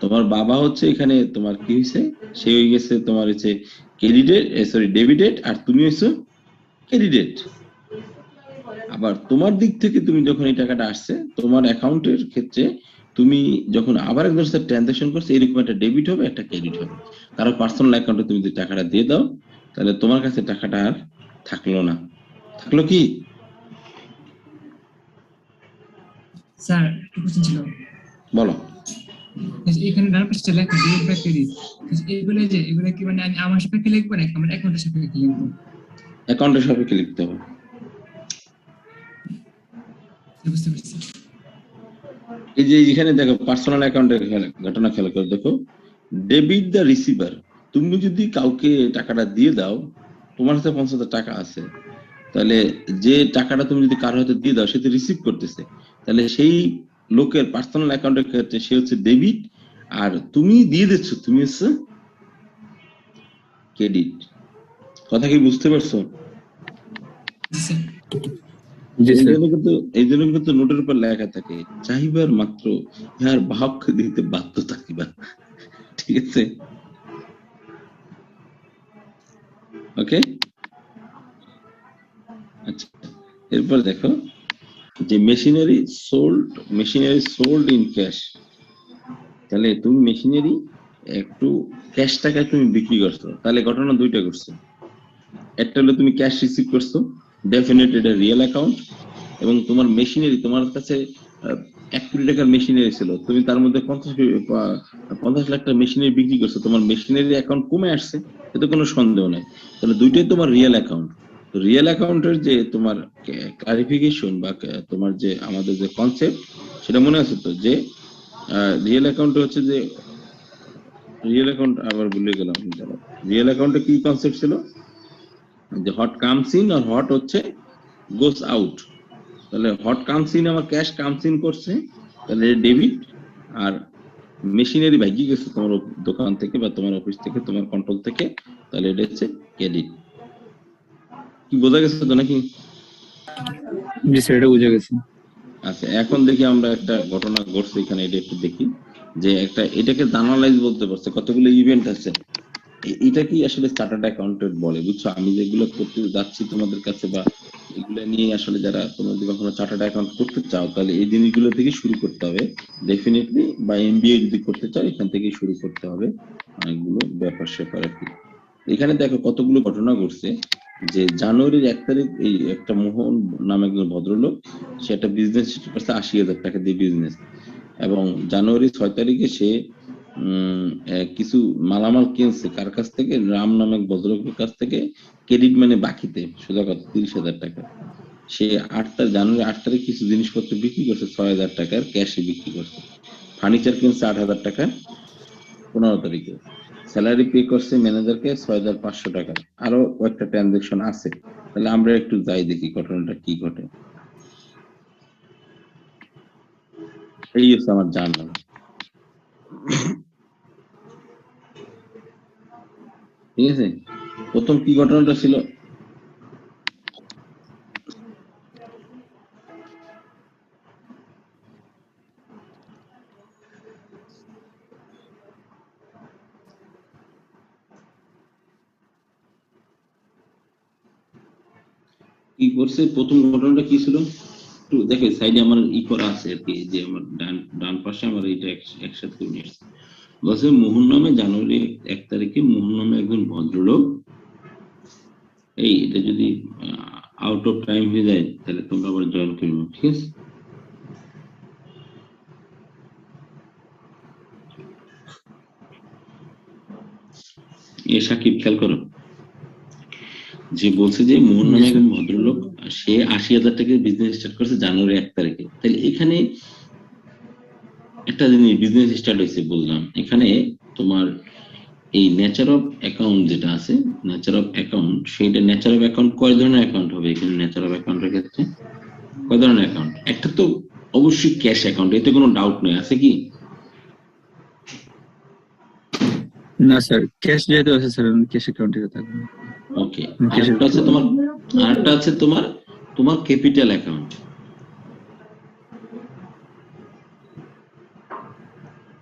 তোমার বাবা হচ্ছে এখানে তোমার কি হয়েছে, সে হয়ে গেছে তোমার হচ্ছে ক্রেডিটেড, সরি ডেবিটেড, আর তুমি হয়েছো ক্রেডিটেড। আবার তোমার দিক থেকে তুমি যখন এই টাকাটা আসছে তোমার অ্যাকাউন্টের ক্ষেত্রে, তুমি যখন আবার একজনের সাথে ট্রানজাকশন করছো, এরকম একটা ডেবিট হবে, একটা ক্রেডিট হবে। কারো পার্সোনাল অ্যাকাউন্টে তুমি যদি টাকাটা দিয়ে দাও, তাহলে তোমার কাছে টাকাটা আর থাকলো না। থাকলো কি? স্যার একটা কোশ্চেন ছিল, বলো। এখানে ডান পাশে লেখা ডেবিট বা ক্রেডিট, এগুলো কি মানে আমি আমার সাপেক্ষে লিখবো নাকি আমার অ্যাকাউন্টের সাপেক্ষে লিখবো? অ্যাকাউন্টের সাপেক্ষে লিখতে হবে। বুঝতে পারছি। এই যে এখানে দেখো পার্সোনাল অ্যাকাউন্টের ঘটনা খেয়াল করে দেখো, ডেবিট দ্য রিসিভার। তুমি যদি কাউকে টাকাটা দিয়ে দাও, তোমার কাছে 50,000 টাকা আছে, তাহলে যে টাকাটা তুমি যদি কারো হাতে দিয়ে দাও, সে তো রিসিভ করতেছে, তাহলে সেই লোকের পার্সোনাল অ্যাকাউন্টের ক্ষেত্রে সে হচ্ছে ডেবিট, আর তুমি দিয়ে দিচ্ছ তুমি হচ্ছে ক্রেডিট। কথা কি বুঝতে পারছো? জি স্যার। এই জন্য কিন্তু নোটের উপর লেখা থাকে, চাহিবার মাত্র ইহার বাহক দিতে বাধ্য থাকিবা। ঠিক আছে, ওকে। আচ্ছা, এরপর দেখো যে মেশিনারি সোল্ড ইন ক্যাশ। তাহলে তুমি মেশিনারি একটু ক্যাশ টাকায় তুমি বিক্রি করছো, তাহলে ঘটনা দুইটা করছে। একটা হলো তুমি ক্যাশ রিসিভ করছো, ডেফিনেটলি এটা রিয়েল অ্যাকাউন্ট, এবং তোমার মেশিনারি, তোমার কাছে 1 কোটি টাকার মেশিনারি ছিল, তুমি তার মধ্যে 50 লাখ টাকা মেশিনারি বিক্রি করছো, তোমার মেশিনারি অ্যাকাউন্ট কমে আসছে, এতে কোনো সন্দেহ নাই। তাহলে দুইটাই তোমার রিয়েল অ্যাকাউন্ট। তো রিয়েল অ্যাকাউন্টের যে তোমার ক্লারিফিকেশন বা তোমার যে আমাদের যে কনসেপ্ট, সেটা মনে আছে তো, যে রিয়েল অ্যাকাউন্ট হচ্ছে যে রিয়েল অ্যাকাউন্ট, আবার ভুলে গেলাম। রিয়েল অ্যাকাউন্টে কি কনসেপ্ট ছিল, যে হট কামস ইন আর হট হচ্ছে গোস আউট। তাহলে হট কামস ইন আমার ক্যাশ কামস ইন করছে, তাহলে ডেবিট, আর মেশিনারি ভাগি গেছে তোমার দোকান থেকে বা তোমার অফিস থেকে, তোমার কন্ট্রোল থেকে, তাহলে এটা হচ্ছে ক্রেডিট। কি বোঝা গেছে তো নাকি? জি স্যার, এটা বুঝে গেছি। আচ্ছা, এখন দেখি আমরা একটা ঘটনা ঘটছে এখানে, এটা একটু দেখি, যে একটা এটাকে জার্নালাইজ বলতে পারছে, কতগুলো ইভেন্ট আছে। এটা কি আসলে চার্টার্ড অ্যাকাউন্টেন্ট বলে, বুঝছো? আমি যেগুলো করতে যাচ্ছি তোমাদের কাছে, বা এগুলো নিয়ে আসলে যারা তোমাদের কখনো চার্টার্ড অ্যাকাউন্ট করতে চাও, তাহলে এই জিনিসগুলো থেকে শুরু করতে হবে ডেফিনেটলি, বা এমবিএ যদি করতে চাও এখান থেকেই শুরু করতে হবে অনেকগুলো ব্যাপার স্যাপার আর কি। এখানে দেখো কতগুলো ঘটনা ঘটছে, যে জানুয়ারির 1 তারিখ এই একটা মোহন নামে একজন ভদ্রলোক, সে একটা বিজনেস করছে 80,000 টাকা দিয়ে বিজনেস, এবং জানুয়ারি 6 তারিখে সে কিছু মালামাল কিনছে কার কাছ থেকে, রাম নামে এক ভদ্রলোকের কাছ থেকে, ক্রেডিট মানে বাকিতে, সোজা কথা 30,000 টাকা। সে জানুয়ারি 8 তারিখ কিছু জিনিসপত্র বিক্রি করছে 6,000 টাকার ক্যাশে বিক্রি করছে। ফার্নিচার কিনছে 8,000 টাকা 15 তারিখে। স্যালারি পে করছে ম্যানেজারকে 6,500 টাকা। আরো কয়েকটা ট্রানজাকশন আছে, তাহলে আমরা একটু যাই দেখি ঘটনাটা কি ঘটে। এই হচ্ছে আমার জার্নাল। ঠিক আছে, প্রথম কি ঘটনাটা ছিল, কি করছে, প্রথম ঘটনাটা কি ছিল একটু দেখে, সাইডে আমার ই করা আছে আর কি, যে আমার ডান পাশে আমার এটা একসাথে করে নিয়ে এসেছে। বলছে মোহন নামে জানুয়ারি 1 তারিখে মোহন নামে একজন ভদ্রলোক, এটা যদি আউট অফ টাইম হয়ে যায় তাহলে তোমরা আবার জয়েন করবে, ঠিক আছে? সাকিব খেয়াল করো, যে বলছে যে মোহন নামে একজন ভদ্রলোক, সে 80,000 টাকা বিজনেস স্টার্ট করছে জানুয়ারি 1 তারিখে। তাহলে এখানে একটা জিনিস বিজনেস স্টার্ট হয়েছে বললাম, এখানে তোমার এই নেচার অফ অ্যাকাউন্ট যেটা আছে, নেচার অফ অ্যাকাউন্ট, সেইটা নেচার অফ অ্যাকাউন্ট কয় ধরনের অ্যাকাউন্ট হবে এখানে? নেচার অফ অ্যাকাউন্টের ক্ষেত্রে কয় ধরনের অ্যাকাউন্ট? একটা তো অবশ্যই ক্যাশ অ্যাকাউন্ট, এতে কোনো ডাউট নেই, আছে কি? না স্যার, ক্যাশ যেহেতু আছে স্যার, ক্যাশ অ্যাকাউন্টে থাকবে। ওকে, ক্যাশ আরেকটা আছে তোমার তোমার ক্যাপিটাল অ্যাকাউন্ট।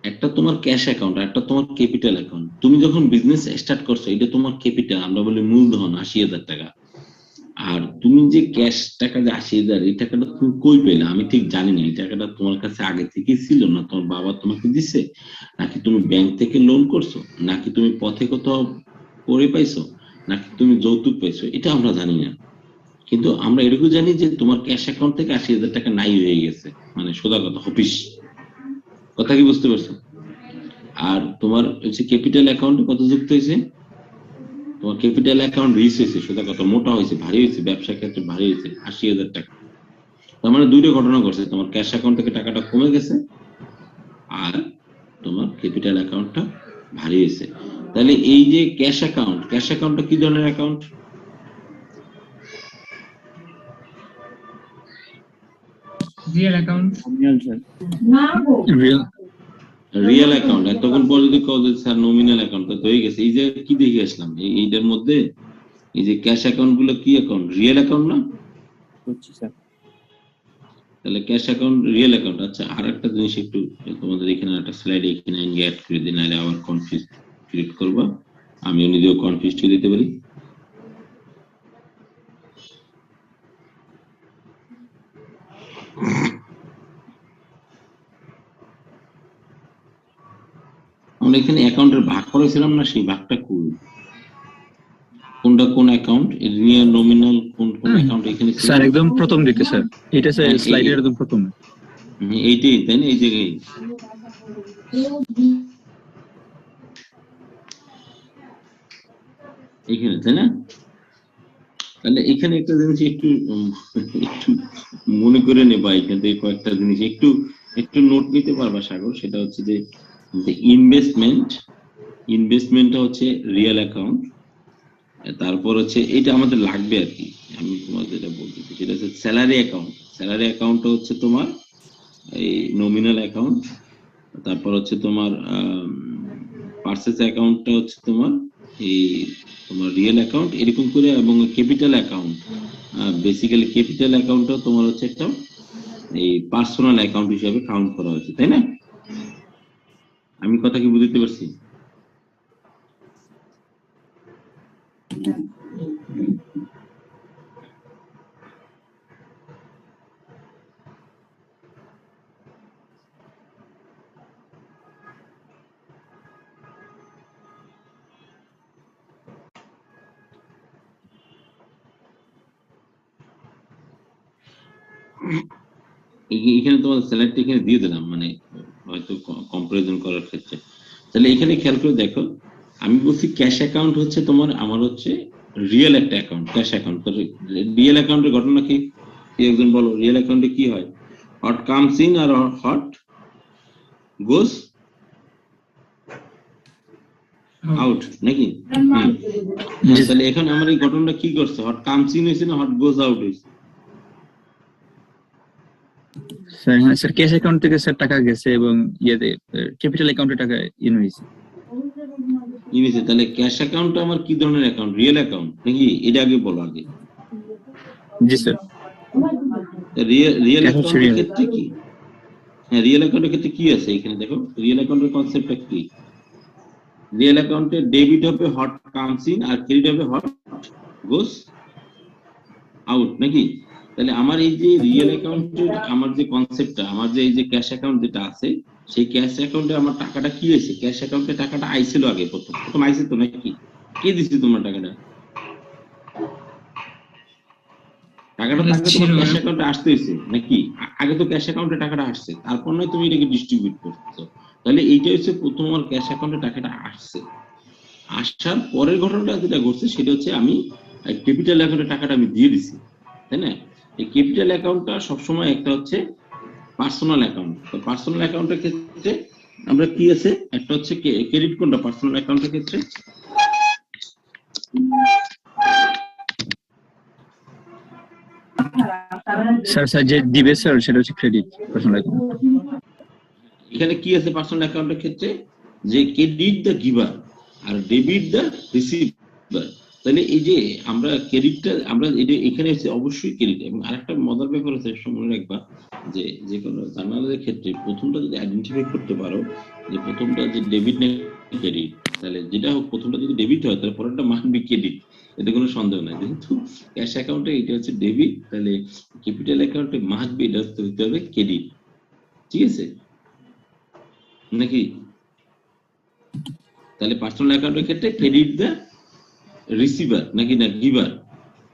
একটা তোমার ক্যাশ অ্যাকাউন্ট, একটা তোমার ক্যাপিটাল অ্যাকাউন্ট। তুমি যখন বিজনেস স্টার্ট করছো, এটা তোমার ক্যাপিটাল, আমরা বলি মূলধন ৮০,০০০ টাকা। আর তুমি যে ক্যাশ টাকা যে ৮০,০০০, এই টাকাটা তুমি কই পেলে? আমি ঠিক জানি না। এই টাকাটা তোমার কাছে আগে থেকে ছিল, না তোমার বাবা তোমাকে দিছে, নাকি তুমি ব্যাংক থেকে লোন করছো, নাকি তুমি পথে কোথাও করে পাইছো, নাকি তুমি যৌতুক পাইছো, এটা আমরা জানি না। কিন্তু আমরা এটুকু জানি যে তোমার ক্যাশ অ্যাকাউন্ট থেকে ৮০,০০০ টাকা নাই হয়ে গেছে, মানে সোজা কথা হপিস। কথা কি বুঝতে পারছো? আর তোমার হচ্ছে ক্যাপিটাল অ্যাকাউন্টে কত যুক্ত হয়েছে? তোমার ক্যাপিটাল অ্যাকাউন্ট রিচ হয়েছে, সোজা কথা মোটা হয়েছে, ভারী হয়েছে, ব্যবসার ক্ষেত্রে ভারী হয়েছে ৮০,০০০ টাকা। তার মানে দুইটা ঘটনা ঘটছে, তোমার ক্যাশ অ্যাকাউন্ট থেকে টাকাটা কমে গেছে, আর তোমার ক্যাপিটাল অ্যাকাউন্টটা ভারী হয়েছে। তাহলে এই যে ক্যাশ অ্যাকাউন্টটা কি ধরনের account? Real account. Real account. এতক্ষণ পর যদি কও যে স্যার নমিনাল অ্যাকাউন্ট, তো হয়ে গেছে। এই যে কি দেখে আসলাম এইটার মধ্যে, এই যে ক্যাশ অ্যাকাউন্ট গুলো কি অ্যাকাউন্ট? রিয়েল অ্যাকাউন্ট না? করছি স্যার। তাহলে ক্যাশ অ্যাকাউন্ট রিয়েল অ্যাকাউন্ট। আচ্ছা, আর একটা জিনিস একটু তোমাদের এখানে একটা স্লাইডে এখানে অ্যাড করে দিই, নাহলে আবার কনফিউজ ক্রিয়েট করবা, আমিও নিজেও কনফিউজ হয়ে যেতে পারি। আমরা এখানে অ্যাকাউন্টের ভাগ করেছিলাম না, সেই ভাগটা কোনটা কোন অ্যাকাউন্ট, রিয়েল নমিনাল কোন কোন অ্যাকাউন্ট এখানে ছিল? স্যার একদম প্রথম দিকে স্যার, এটা স্যার স্লাইডের একদম প্রথমে। এইটাই তাই না? এই জায়গায় এখানে তাই না? তাহলে এখানে একটা জিনিস একটু একটু মনে করে নেবা, এখান থেকে কয়েকটা জিনিস একটু একটু নোট নিতে পারবা সাগর। সেটা হচ্ছে যে ইনভেস্টমেন্টটা হচ্ছে রিয়েল অ্যাকাউন্ট। তারপর হচ্ছে এটা আমাদের লাগবে আর কি, আমি তোমার যেটা বলতেছি সেটা হচ্ছে স্যালারি অ্যাকাউন্টটা হচ্ছে তোমার এই নমিনাল অ্যাকাউন্ট। তারপর হচ্ছে তোমার পারচেজ অ্যাকাউন্টটা হচ্ছে তোমার এই তোমার রিয়েল অ্যাকাউন্ট, এরকম করে। এবং ক্যাপিটাল অ্যাকাউন্ট, বেসিক্যালি ক্যাপিটাল অ্যাকাউন্টটা তোমার হচ্ছে একটা এই পার্সোনাল অ্যাকাউন্ট হিসেবে কাউন্ট করা হয়েছে, তাই না? আমি কথা কি বুঝতে পারছি? এখানে তোমার স্যালারিটা এখানে দিয়ে দিলাম, মানে হয়তো কম্পারিজন করার ক্ষেত্রে। তাহলে এখানে খেয়াল করে দেখো, আমি বলছি ক্যাশ অ্যাকাউন্ট হচ্ছে তোমার, আমার হচ্ছে রিয়েল একটা অ্যাকাউন্ট, ক্যাশ অ্যাকাউন্ট। রিয়েল অ্যাকাউন্টের ঘটনা কি? একজন বলো, রিয়েল অ্যাকাউন্টে কি হয়? হট কামস ইন আর হট গোস আউট, নাকি? তাহলে এখানে আমার এই ঘটনাটা কি করছে? হট কামস ইন হয়েছে না হট গোস আউট হয়েছে? স্যার হ্যাঁ স্যার, ক্যাশ অ্যাকাউন্ট থেকে স্যার টাকা গেছে এবং ইয়েতে ক্যাপিটাল অ্যাকাউন্টে টাকা হয়েছে। তাহলে ক্যাশ অ্যাকাউন্ট আমার কি ধরনের অ্যাকাউন্ট? রিয়েল অ্যাকাউন্ট নাকি? এটা আগে বলো আগে। জি স্যার। রিয়েল অ্যাকাউন্টের ক্ষেত্রে কি? হ্যাঁ, রিয়েল অ্যাকাউন্টের ক্ষেত্রে কি আছে এখানে দেখো। রিয়েল অ্যাকাউন্টের কনসেপ্টটা কি? রিয়েল অ্যাকাউন্টে ডেবিট হবে হট কামস ইন, আর ক্রেডিট হবে হট গোস আউট, নাকি? তাহলে আমার এই যে রিয়েল অ্যাকাউন্টের আমার যে কনসেপ্টটা, আমার যে এই যে ক্যাশ অ্যাকাউন্ট যেটা আছে, সেই ক্যাশ অ্যাকাউন্টে আমার টাকাটা কি হয়েছে? ক্যাশ অ্যাকাউন্টে টাকাটা আইছিল আগে, প্রথম আইছে তো, নাকি? কে দিচ্ছে তোমার টাকাটা? টাকাটা তো তোমার ক্যাশ অ্যাকাউন্টে আসতে হয়েছে, নাকি? আগে তো ক্যাশ অ্যাকাউন্টে টাকাটা আসছে, তারপর নয় তুমি এটাকে ডিস্ট্রিবিউট করছো। তাহলে এইটা হচ্ছে তোমার ক্যাশ অ্যাকাউন্টে টাকাটা আসছে। আসার পরের ঘটনাটা যেটা ঘটছে সেটা হচ্ছে আমি ক্যাপিটাল অ্যাকাউন্টে টাকাটা আমি দিয়ে দিছি, তাই না? এই ক্যাপিটাল অ্যাকাউন্টটা সবসময় একটা হচ্ছে পার্সোনাল অ্যাকাউন্ট। তো পার্সোনাল অ্যাকাউন্টের ক্ষেত্রে আমরা কি আছে, একটা হচ্ছে ক্রেডিট। কোনটা পার্সোনাল অ্যাকাউন্টের ক্ষেত্রে? স্যার যে দিবে স্যার সেটা হচ্ছে ক্রেডিট পার্সোনাল অ্যাকাউন্ট। এখানে কি আছে পার্সোনাল অ্যাকাউন্টের ক্ষেত্রে, যে ক্রেডিট দ্য গিভার আর ডেবিট দ্য রিসিভার। তাহলে এই যে আমরা ক্রেডিটটা আমরা এখানে হচ্ছে অবশ্যই ক্রেডিট। এবং আরেকটা মজার ব্যাপার আছে, মনে রাখবা যে যে কোনো জার্নালের ক্ষেত্রে প্রথমটা যদি আইডেন্টিফাই করতে পারো যে প্রথমটা যে ডেবিট না ক্রেডিট, তাহলে যেটা হোক প্রথমটা যদি ডেবিট হয় তাহলে পরেরটা মাস্ট বি ক্রেডিট, এতে কোনো সন্দেহ নাই। যেহেতু ক্যাশ অ্যাকাউন্টে এটা হচ্ছে ডেবিট, তাহলে ক্যাপিটাল অ্যাকাউন্টে মাস্ট বি এটা হতে হবে ক্রেডিট। ঠিক আছে নাকি? তাহলে পার্সোনাল অ্যাকাউন্টের ক্ষেত্রে ক্রেডিট দ্য রিসিভার নাকি না গিভার,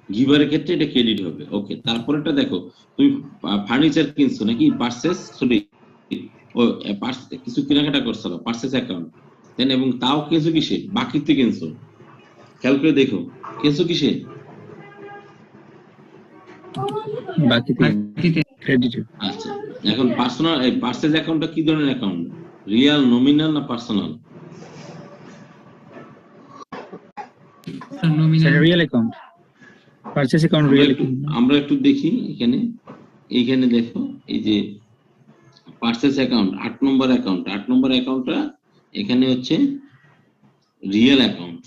গিভারের ক্ষেত্রে এটা ক্রেডিট হবে। ওকে, তারপরেটা দেখো, তুমি ফার্নিচার কিনছো নাকি, পারচেজ সরি ও কিছু কেনাকাটা করছো পারচেজ অ্যাকাউন্ট দেন, এবং তাও কিনছো কিসে, বাকিতে কিনছো। খেয়াল করে দেখো কিনছো কিসে, বাকিতে ক্রেডিট। আচ্ছা এখন পার্সোনাল পারচেজ অ্যাকাউন্টটা কি ধরনের অ্যাকাউন্ট, রিয়াল, নমিনাল না personal? Sir nominal. Real account, purchase account real account. আমরা একটু দেখি এইখানে দেখো এই যে পারচেজ অ্যাকাউন্ট 8 নম্বর অ্যাকাউন্ট, 8 নম্বর অ্যাকাউন্টটা এখানে হচ্ছে রিয়েল অ্যাকাউন্ট।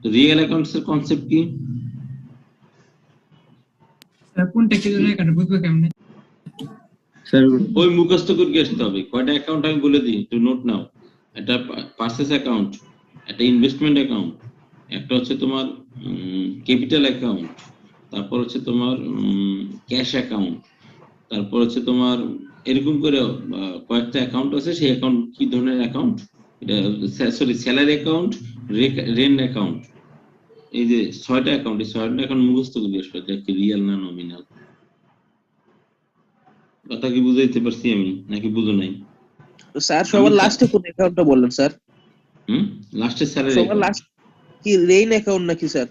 তো রিয়েল অ্যাকাউন্টস এর কনসেপ্ট কি? স্যার কোনটা কি ধরনের অ্যাকাউন্ট বুঝবো কেমনে? স্যার ওই মুখস্থ করে আসতে হবে। কয়টা অ্যাকাউন্ট আমি বলে দিই, একটু নোট নাও। একটা পারচেজ অ্যাকাউন্ট, একটা ইনভেস্টমেন্ট অ্যাকাউন্ট, একটা হচ্ছে তোমার ক্যাপিটাল অ্যাকাউন্ট, তারপর হচ্ছে তোমার ক্যাশ অ্যাকাউন্ট, তারপর হচ্ছে তোমার এরকম করে কয়েকটা অ্যাকাউন্ট আছে। সেই অ্যাকাউন্ট কি ধরনের অ্যাকাউন্ট, এটা sorry salary account, rent account, এই যে 6টা অ্যাকাউন্ট, এই 6টা অ্যাকাউন্ট মুখস্থ করে আসবে, এটা কি রিয়েল না নমিনাল। কথা কি বুঝাইতে পারছি আমি নাকি বুঝো নাই? স্যার সবার লাস্টে কোন অ্যাকাউন্টটা বললেন স্যার? লাস্টে স্যালারি সবার লাস্ট কি রেইন অ্যাকাউন্ট নাকি স্যার?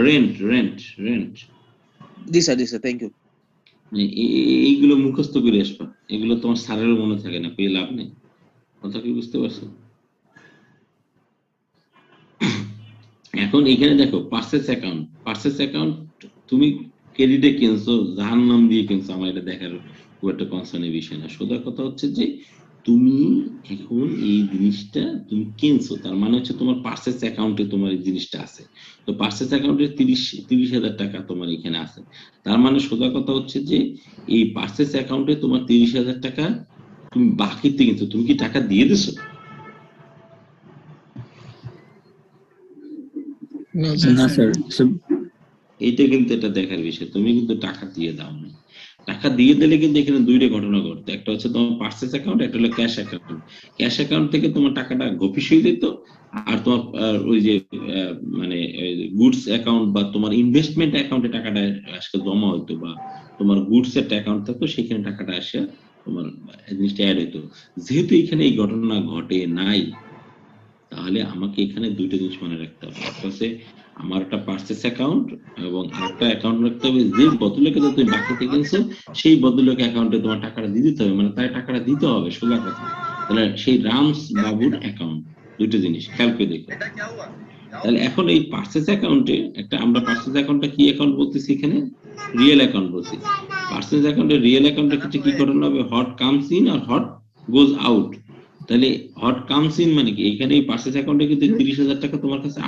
রেন্ট। জি স্যার থ্যাংক ইউ। এইগুলো মুখস্থ করে আসবা, এগুলো তোমার স্যারেরও মনে থাকে না, পেয়ে লাভ নেই। কথা কি বুঝতে পারছো? এখন এখানে দেখো পারচেজ অ্যাকাউন্ট তুমি ক্রেডিটে কিনছো, জাহান্নাম দিয়ে কিনছো, আমার এটা দেখার খুব একটা কনসার্নের বিষয় না। সোজা কথা হচ্ছে যে তুমি এখন এই জিনিসটা তুমি কিনছো, তার মানে হচ্ছে তোমার পারচেজ অ্যাকাউন্টে তোমার এই জিনিসটা আছে। তো পারচেজ অ্যাকাউন্টে 30,000 টাকা তোমার এখানে আছে। তার মানে সোজা কথা হচ্ছে যে এই পারচেজ অ্যাকাউন্টে তোমার 30,000 টাকা তুমি বাকিতে কিনছো, তুমি কি টাকা দিয়ে দিছো? না স্যার, এইটা কিন্তু এটা দেখার বিষয়, তুমি কিন্তু টাকা দিয়ে দাও না। টাকা দিয়ে দিলে কিন্তু এখানে দুইটা ঘটনা ঘটতো, একটা হচ্ছে তোমার পারচেজ অ্যাকাউন্ট, একটা হলো ক্যাশ অ্যাকাউন্ট। ক্যাশ অ্যাকাউন্ট থেকে তোমার টাকাটা গপিস হয়ে যেত, আর তোমার ওই যে মানে গুডস অ্যাকাউন্ট বা তোমার ইনভেস্টমেন্ট অ্যাকাউন্টে টাকাটা আজকে জমা হইতো, বা তোমার গুডস এর অ্যাকাউন্ট থাকতো, সেখানে টাকাটা আসে তোমার জিনিসটা অ্যাড হইতো। যেহেতু এখানে এই ঘটনা ঘটে নাই, তাহলে আমাকে এখানে দুইটা জিনিস মনে রাখতে হবে। একটা হচ্ছে আমার একটা পারচেজ অ্যাকাউন্ট, এবং আরেকটা অ্যাকাউন্ট রাখতে হবে যে ভদ্রলোকে তুমি বাকিতে কিনছো সেই ভদ্রলোক অ্যাকাউন্টে তোমার টাকাটা দিয়ে দিতে হবে, মানে তাই টাকাটা দিতে হবে, সোজা কথা। তাহলে সেই রামস বাবুর অ্যাকাউন্ট, দুইটা জিনিস খেয়াল করে দেখো। তাহলে এখন এই পারচেজ অ্যাকাউন্টে একটা, আমরা পারচেজ অ্যাকাউন্টটা কি অ্যাকাউন্ট বলতেছি এখানে, রিয়েল অ্যাকাউন্ট বলছি। পারচেজ অ্যাকাউন্টে রিয়েল অ্যাকাউন্টের ক্ষেত্রে কি ঘটনা হবে, হট কামস ইন আর হট গোজ আউট। তাহলে হট কামস ইন মানে কি, এখানে এই পারচেজ অ্যাকাউন্টে কিন্তু 30,000 টাকা তোমার কাছে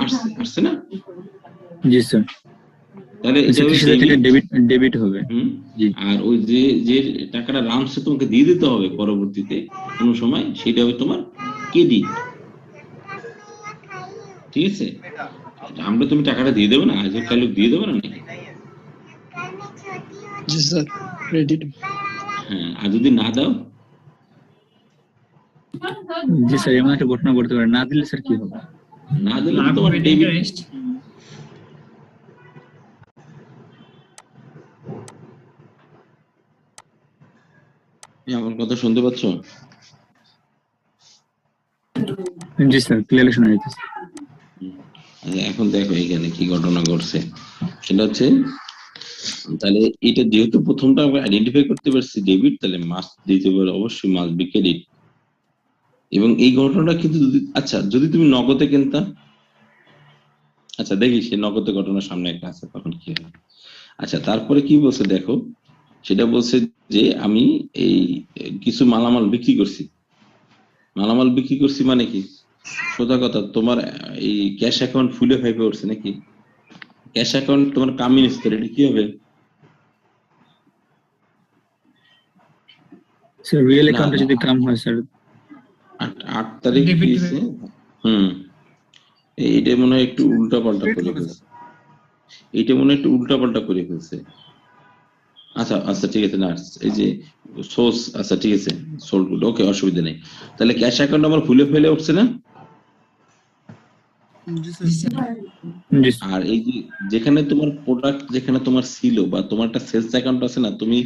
আসছে না? জি স্যার। তাহলে এটা 30,000 টাকা ডেবিট হবে। জি। আর ওই যে টাকাটা রামসে তোমাকে দিয়ে দিতে হবে পরবর্তীতে কোনো সময়, সেটা হবে তোমার ক্রেডিট। ঠিক আছে, আমরা তুমি টাকাটা দিয়ে দেবে না, আজ কাল দিয়ে দেবে না নাকি? জি স্যার, ক্রেডিট। হ্যাঁ, আর যদি না দাও? জি স্যার, এমন একটা ঘটনা ঘটতে পারে, না দিলে স্যার কি হবে? না দিলে তোমার ডেবিট। আমার কথা শুনতে পাচ্ছ? জি স্যার, ক্লিয়ারলি শোনা যাচ্ছে। এখন দেখো এখানে কি ঘটনা ঘটছে, সেটা হচ্ছে তাহলে এটা যেহেতু প্রথমটা আমরা আইডেন্টিফাই করতে পারছি ডেবিট, তাহলে মাস্ট দিতে পারে, অবশ্যই মাস্ট বি ক্রেডিট। এবং এই ঘটনাটা কিন্তু আচ্ছা যদি তুমি নগদে কিনতা, আচ্ছা দেখি সে নগদে ঘটনা সামনে একটা আছে, তখন কি হবে। আচ্ছা তারপরে কি বলছে দেখো, সেটা বলছে যে আমি এই কিছু মালামাল বিক্রি করছি। মালামাল বিক্রি করছি মানে কি? সোজা কথা, তোমার এই ক্যাশ অ্যাকাউন্ট ফুলে ফাইভে উঠছে নাকি? ক্যাশ অ্যাকাউন্ট তোমার কামিং স্তর, এটা কি হবে? স্যার রিয়েল না অ্যাকাউন্টে না, যদি কাম হয় স্যার, 8 তারিখ কি ডেবিট হয়েছে? হুম, এইটা মনে হয় একটু উল্টা পাল্টা করে ফেলছে। এইটা মনে হয় একটু উল্টা পাল্টা করে ফেলছে। আচ্ছা আচ্ছা, ঠিক আছে। না, এই যে সোর্স, আচ্ছা ঠিক আছে, সোল্ড গুড, ওকে, অসুবিধা নেই। তাহলে ক্যাশ অ্যাকাউন্ট আমার ফুলে ফেলে উঠছে না? জি স্যার। জি আর এই যে যেখানে তোমার প্রোডাক্ট যেখানে তোমার ছিল বা তোমার একটা সেলস অ্যাকাউন্ট আছে না, তুমি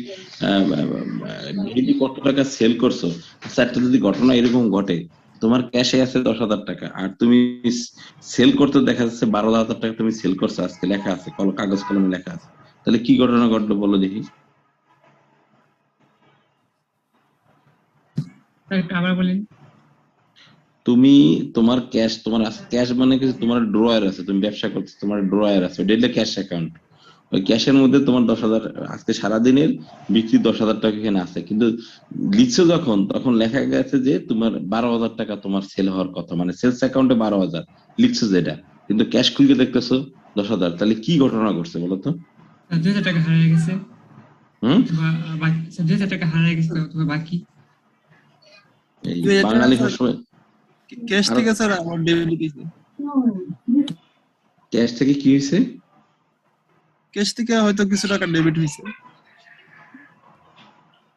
ডেইলি কত টাকা সেল করছো, আচ্ছা একটা যদি ঘটনা এরকম ঘটে, তোমার ক্যাশে আছে 10,000 টাকা আর তুমি সেল করতে দেখা যাচ্ছে 12,000 টাকা তুমি সেল করছো, আজকে লেখা আছে, কাগজ কলমে লেখা আছে, তাহলে কি ঘটনা ঘটলো বলো দেখি? একটু আবার বলেন। তুমি তোমার ক্যাশ, তোমার ক্যাশ মানে কি, তোমার ড্রয়ার আছে, তুমি ব্যবসা করছো, তোমার ড্রয়ার আছে, ডেইলি ক্যাশ অ্যাকাউন্ট, ওই ক্যাশের মধ্যে তোমার 10,000, আজকে সারাদিনের বিক্রি 10,000 টাকা এখানে আছে, কিন্তু লিখছো যখন, তখন লেখা গেছে যে তোমার 12,000 টাকা তোমার সেল হওয়ার কথা, মানে সেলস অ্যাকাউন্টে 12,000 লিখছো যেটা, কিন্তু ক্যাশ খুলে দেখতেছো 10,000, তাহলে কি ঘটনা ঘটছে বলো তো? স্যার 2,000 টাকা হারিয়ে গেছে, হুম, অথবা বাকি স্যার 2,000 টাকা হারিয়ে গেছে অথবা বাকি। এই বাঙালি সবসময় ক্যাশ আরো, থেকে স্যার আমার ডেবিট হয়েছে। ক্যাশ থেকে কি হয়েছে? ক্যাশ থেকে হয়তো কিছু টাকা ডেবিট হয়েছে।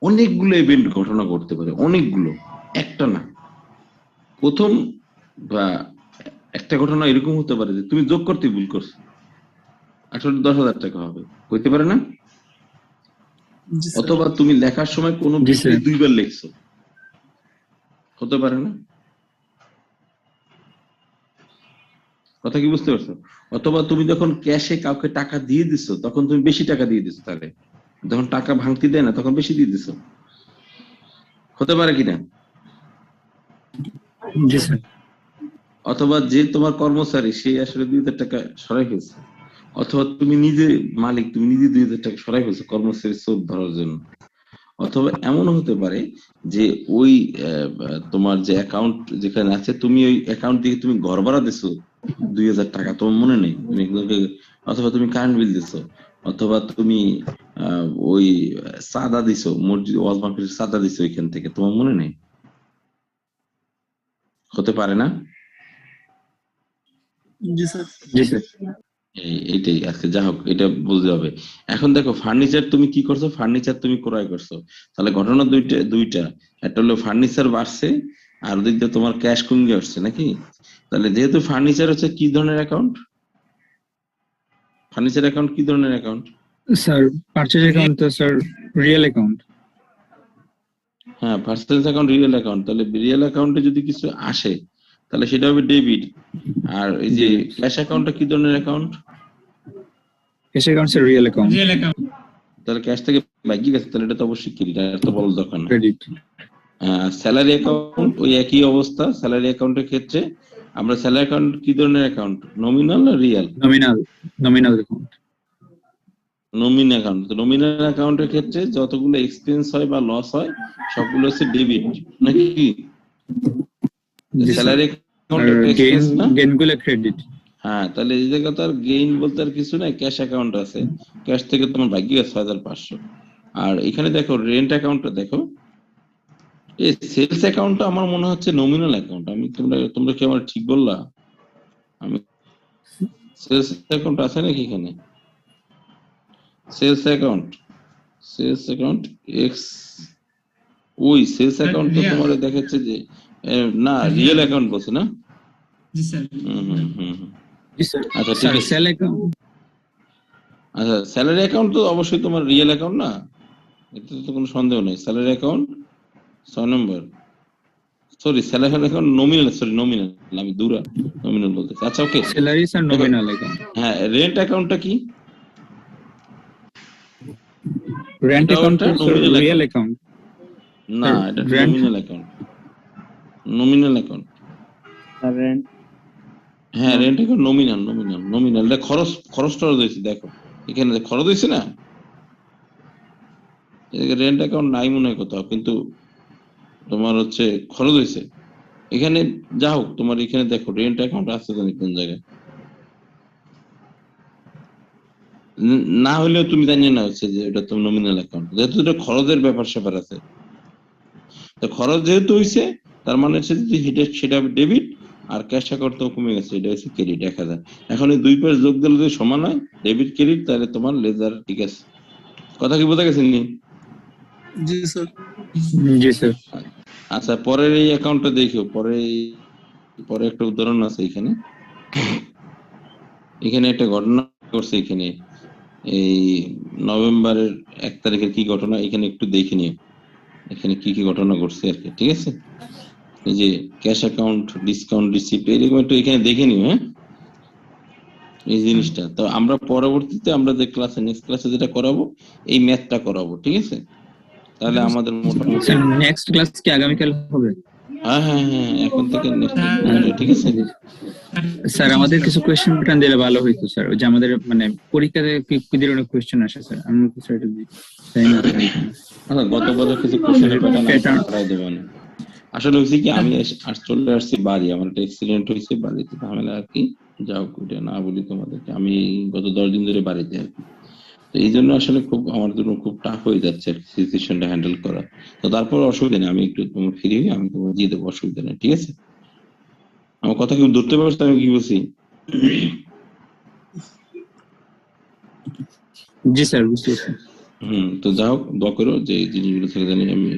অনেকগুলো ইভেন্ট ঘটনা ঘটতে পারে, অনেকগুলো, একটা না। প্রথম বা একটা ঘটনা এরকম হতে পারে যে তুমি যোগ করতে ভুল করছো, আসলে 10,000 টাকা হবে, হইতে পারে না? জি স্যার। অথবা তুমি লেখার সময় কোনো জি বিষয় স্যার। 2বার লিখছো, হতে পারে না? কথা কি বুঝতে পারছো? অথবা তুমি যখন ক্যাশে কাউকে টাকা দিয়ে দিছো, তখন তুমি বেশি টাকা দিয়ে দিছো, তাহলে যখন টাকা ভাঙতি দেয় না তখন বেশি দিয়ে দিছো, হতে পারে কিনা? জি স্যার। অথবা যে তোমার কর্মচারী সে আসলে 2,000 টাকা সরাই ফেলছে, অথবা তুমি নিজে মালিক, তুমি নিজে 2,000 টাকা সরাই ফেলছো কর্মচারী চোর ধরার জন্য। অথবা এমন হতে পারে যে ওই তোমার যে অ্যাকাউন্ট যেখানে আছে, তুমি ওই অ্যাকাউন্ট থেকে তুমি ঘর ভাড়া দিছো 2,000 টাকা, তোমার মনে নেই, তুমি অথবা তুমি কারেন্ট বিল দিছো, অথবা তুমি ওই চাঁদা দিছো, মসজিদ ওয়াজ মাহফিলের চাঁদা দিছো ওইখান থেকে, তোমার মনে নেই, হতে পারে না? জি স্যার। জি স্যার। এইটাই আজকে, যা হোক, এটা বুঝতে হবে। এখন দেখো, ফার্নিচার তুমি কি করছো, ফার্নিচার তুমি ক্রয় করছো, তাহলে ঘটনা দুইটা দুইটা, একটা হলো ফার্নিচার বাড়ছে, আর ওদিক দিয়ে তোমার ক্যাশ কমে আসছে নাকি? তাহলে যেহেতু ফার্নিচার হচ্ছে কি ধরনের অ্যাকাউন্ট, ফার্নিচার অ্যাকাউন্ট কি ধরনের অ্যাকাউন্ট? স্যার পারচেজ অ্যাকাউন্ট তো স্যার রিয়েল অ্যাকাউন্ট। হ্যাঁ, পার্সোনাল অ্যাকাউন্ট রিয়েল অ্যাকাউন্ট, তাহলে রিয়েল অ্যাকাউন্টে যদি কিছু আসে তাহলে সেটা হবে ডেবিট। আর এই যে ক্যাশ অ্যাকাউন্টটা কি ধরনের account? Cash account sir real account. Real account. তাহলে ক্যাশ থেকে বাইকে গেছে, তাহলে এটা তো অবশ্যই ক্রেডিট, আর তো বলার দরকার না। ক্রেডিট। স্যালারি অ্যাকাউন্ট ওই একই অবস্থা। স্যালারি অ্যাকাউন্টের ক্ষেত্রে আমরা স্যালারি অ্যাকাউন্ট কি ধরনের অ্যাকাউন্ট, নমিনাল না real? Nominal. Nominal account. Nominal account, তো নমিনাল অ্যাকাউন্টের ক্ষেত্রে যতগুলো এক্সপেন্স হয় বা লস হয় সবগুলো হচ্ছে ডেবিট নাকি? জি স্যার। স্যালারি আর অ্যাকাউন্ট একটা গেইন, এক্সপেন্স না? গেইনগুলো ক্রেডিট। হ্যাঁ, তাহলে এই জায়গাতে আর গেইন বলতে আর কিছু নাই, ক্যাশ অ্যাকাউন্ট আছে, ক্যাশ থেকে তোমার ভাগ্যে আছে 6,500। আর এখানে দেখো রেন্ট অ্যাকাউন্টটা দেখো, এই সেলস অ্যাকাউন্টটা আমার মনে হচ্ছে নমিনাল অ্যাকাউন্ট। আমি তোমরা তোমরা কি আমার ঠিক বললা? আমি সেলস অ্যাকাউন্ট আছে নাকি এখানে? Sales account, sales account X, ওই সেলস অ্যাকাউন্ট তো তোমার দেখাচ্ছে যে না, রিয়েল অ্যাকাউন্ট বলছে না? জি স্যার। জি স্যার। আচ্ছা ঠিক স্যার আছে। Sale account. আচ্ছা, স্যালারি অ্যাকাউন্ট তো অবশ্যই তোমার রিয়েল অ্যাকাউন্ট না, এতে তো কোনো সন্দেহ নেই। Salary account 6 number, sorry salary account nominal, sorry nominal, আমি দুরা নমিনাল বলতেছি। আচ্ছা okay, salary sir nominal account. হ্যাঁ রেন্ট অ্যাকাউন্টটা কি? রেন্ট এটাও অ্যাকাউন্ট একটা sir nominal real account. Account. না, এটা rent. Nominal account, nominal account. Rent হ্যাঁ, rent account nominal, nominal, nominal. এটা খরচ, খরচ টরচ হয়েছে, দেখো এখানে খরচ হয়েছে না, এদিকে রেন্ট অ্যাকাউন্ট নাই মনে হয় কোথাও, কিন্তু তোমার হচ্ছে খরচ হয়েছে এখানে। যা হোক, তোমার এখানে দেখো রেন্ট অ্যাকাউন্ট আছে জানি কোন জায়গায়, না হলেও তুমি জানিয়ে না হচ্ছে যে এটা তো নমিনাল অ্যাকাউন্ট, যেহেতু এটা খরচের ব্যাপার স্যাপার আছে। তো খরচ যেহেতু হয়েছে, তার মানে হচ্ছে যে সেটা ডেবিট, আর ক্যাশ অ্যাকাউন্ট তো কমে গেছে, এটা হচ্ছে ক্রেডিট 1000। এখন এই দুই পাশ যোগ দিলে যদি সমান হয় ডেবিট ক্রেডিট, তাহলে তোমার লেজার ঠিক আছে। কথা কি বোঝা গেছে নি? জি স্যার। জি স্যার। আচ্ছা, পরের এই অ্যাকাউন্টটা দেখো, পরে একটা উদাহরণ আছে এখানে। এখানে একটা ঘটনা ঘটছে এখানে, এই নভেম্বরের 1 তারিখের কি ঘটনা এখানে একটু দেখে নিও, এখানে কি কি ঘটনা ঘটছে আর কি, ঠিক আছে? এই যে ক্যাশ অ্যাকাউন্ট, ডিসকাউন্ট রিসিপ্ট, এরকম একটু এখানে দেখে নিও। হ্যাঁ, এই জিনিসটা তো আমরা পরবর্তীতে আমরা যে ক্লাসে নেক্সট ক্লাসে যেটা করাবো, এই ম্যাথটা করাবো, ঠিক আছে? তাহলে আমাদের মোটামুটি স্যার নেক্সট ক্লাস কি আগামীকাল হবে? হ্যাঁ, এখন থেকে নেক্সট, ঠিক আছে? স্যার আমাদের কিছু কোয়েশ্চেন প্যাটার্ন দিলে ভালো হইতো স্যার, ওই যে আমাদের মানে পরীক্ষাতে কি ধরনের কোয়েশ্চেন আসে স্যার, আমি কিছু এটা তাই না? আচ্ছা, গত বছর কিছু কোশ্চেনের প্যাটার্ন Pattern। করাই দেবো না। আসলে হয়েছে কি, আমি চলে আসছি বাড়ি, আমার একটা অ্যাক্সিডেন্ট হয়েছে বাড়িতে, ঝামেলা আর কি। যাও ওইটা না বলি তোমাদেরকে, আমি গত 10 দিন ধরে বাড়িতে আর কি। তো এই জন্য আসলে খুব আমার জন্য খুব টাফ হয়ে যাচ্ছে সিচুয়েশনটা হ্যান্ডেল করা। তো তারপর অসুবিধা নেই, আমি একটু তোমার ফ্রি হই, আমি তোমার দিয়ে দেবো, অসুবিধা নেই, ঠিক আছে? আমার কথা কি ধরতে পারছো আমি কি বলছি? জি স্যার, বুঝতে পারছি। তো যা হোক, দোয়া করো যে এই জিনিসগুলো থেকে জানি আমি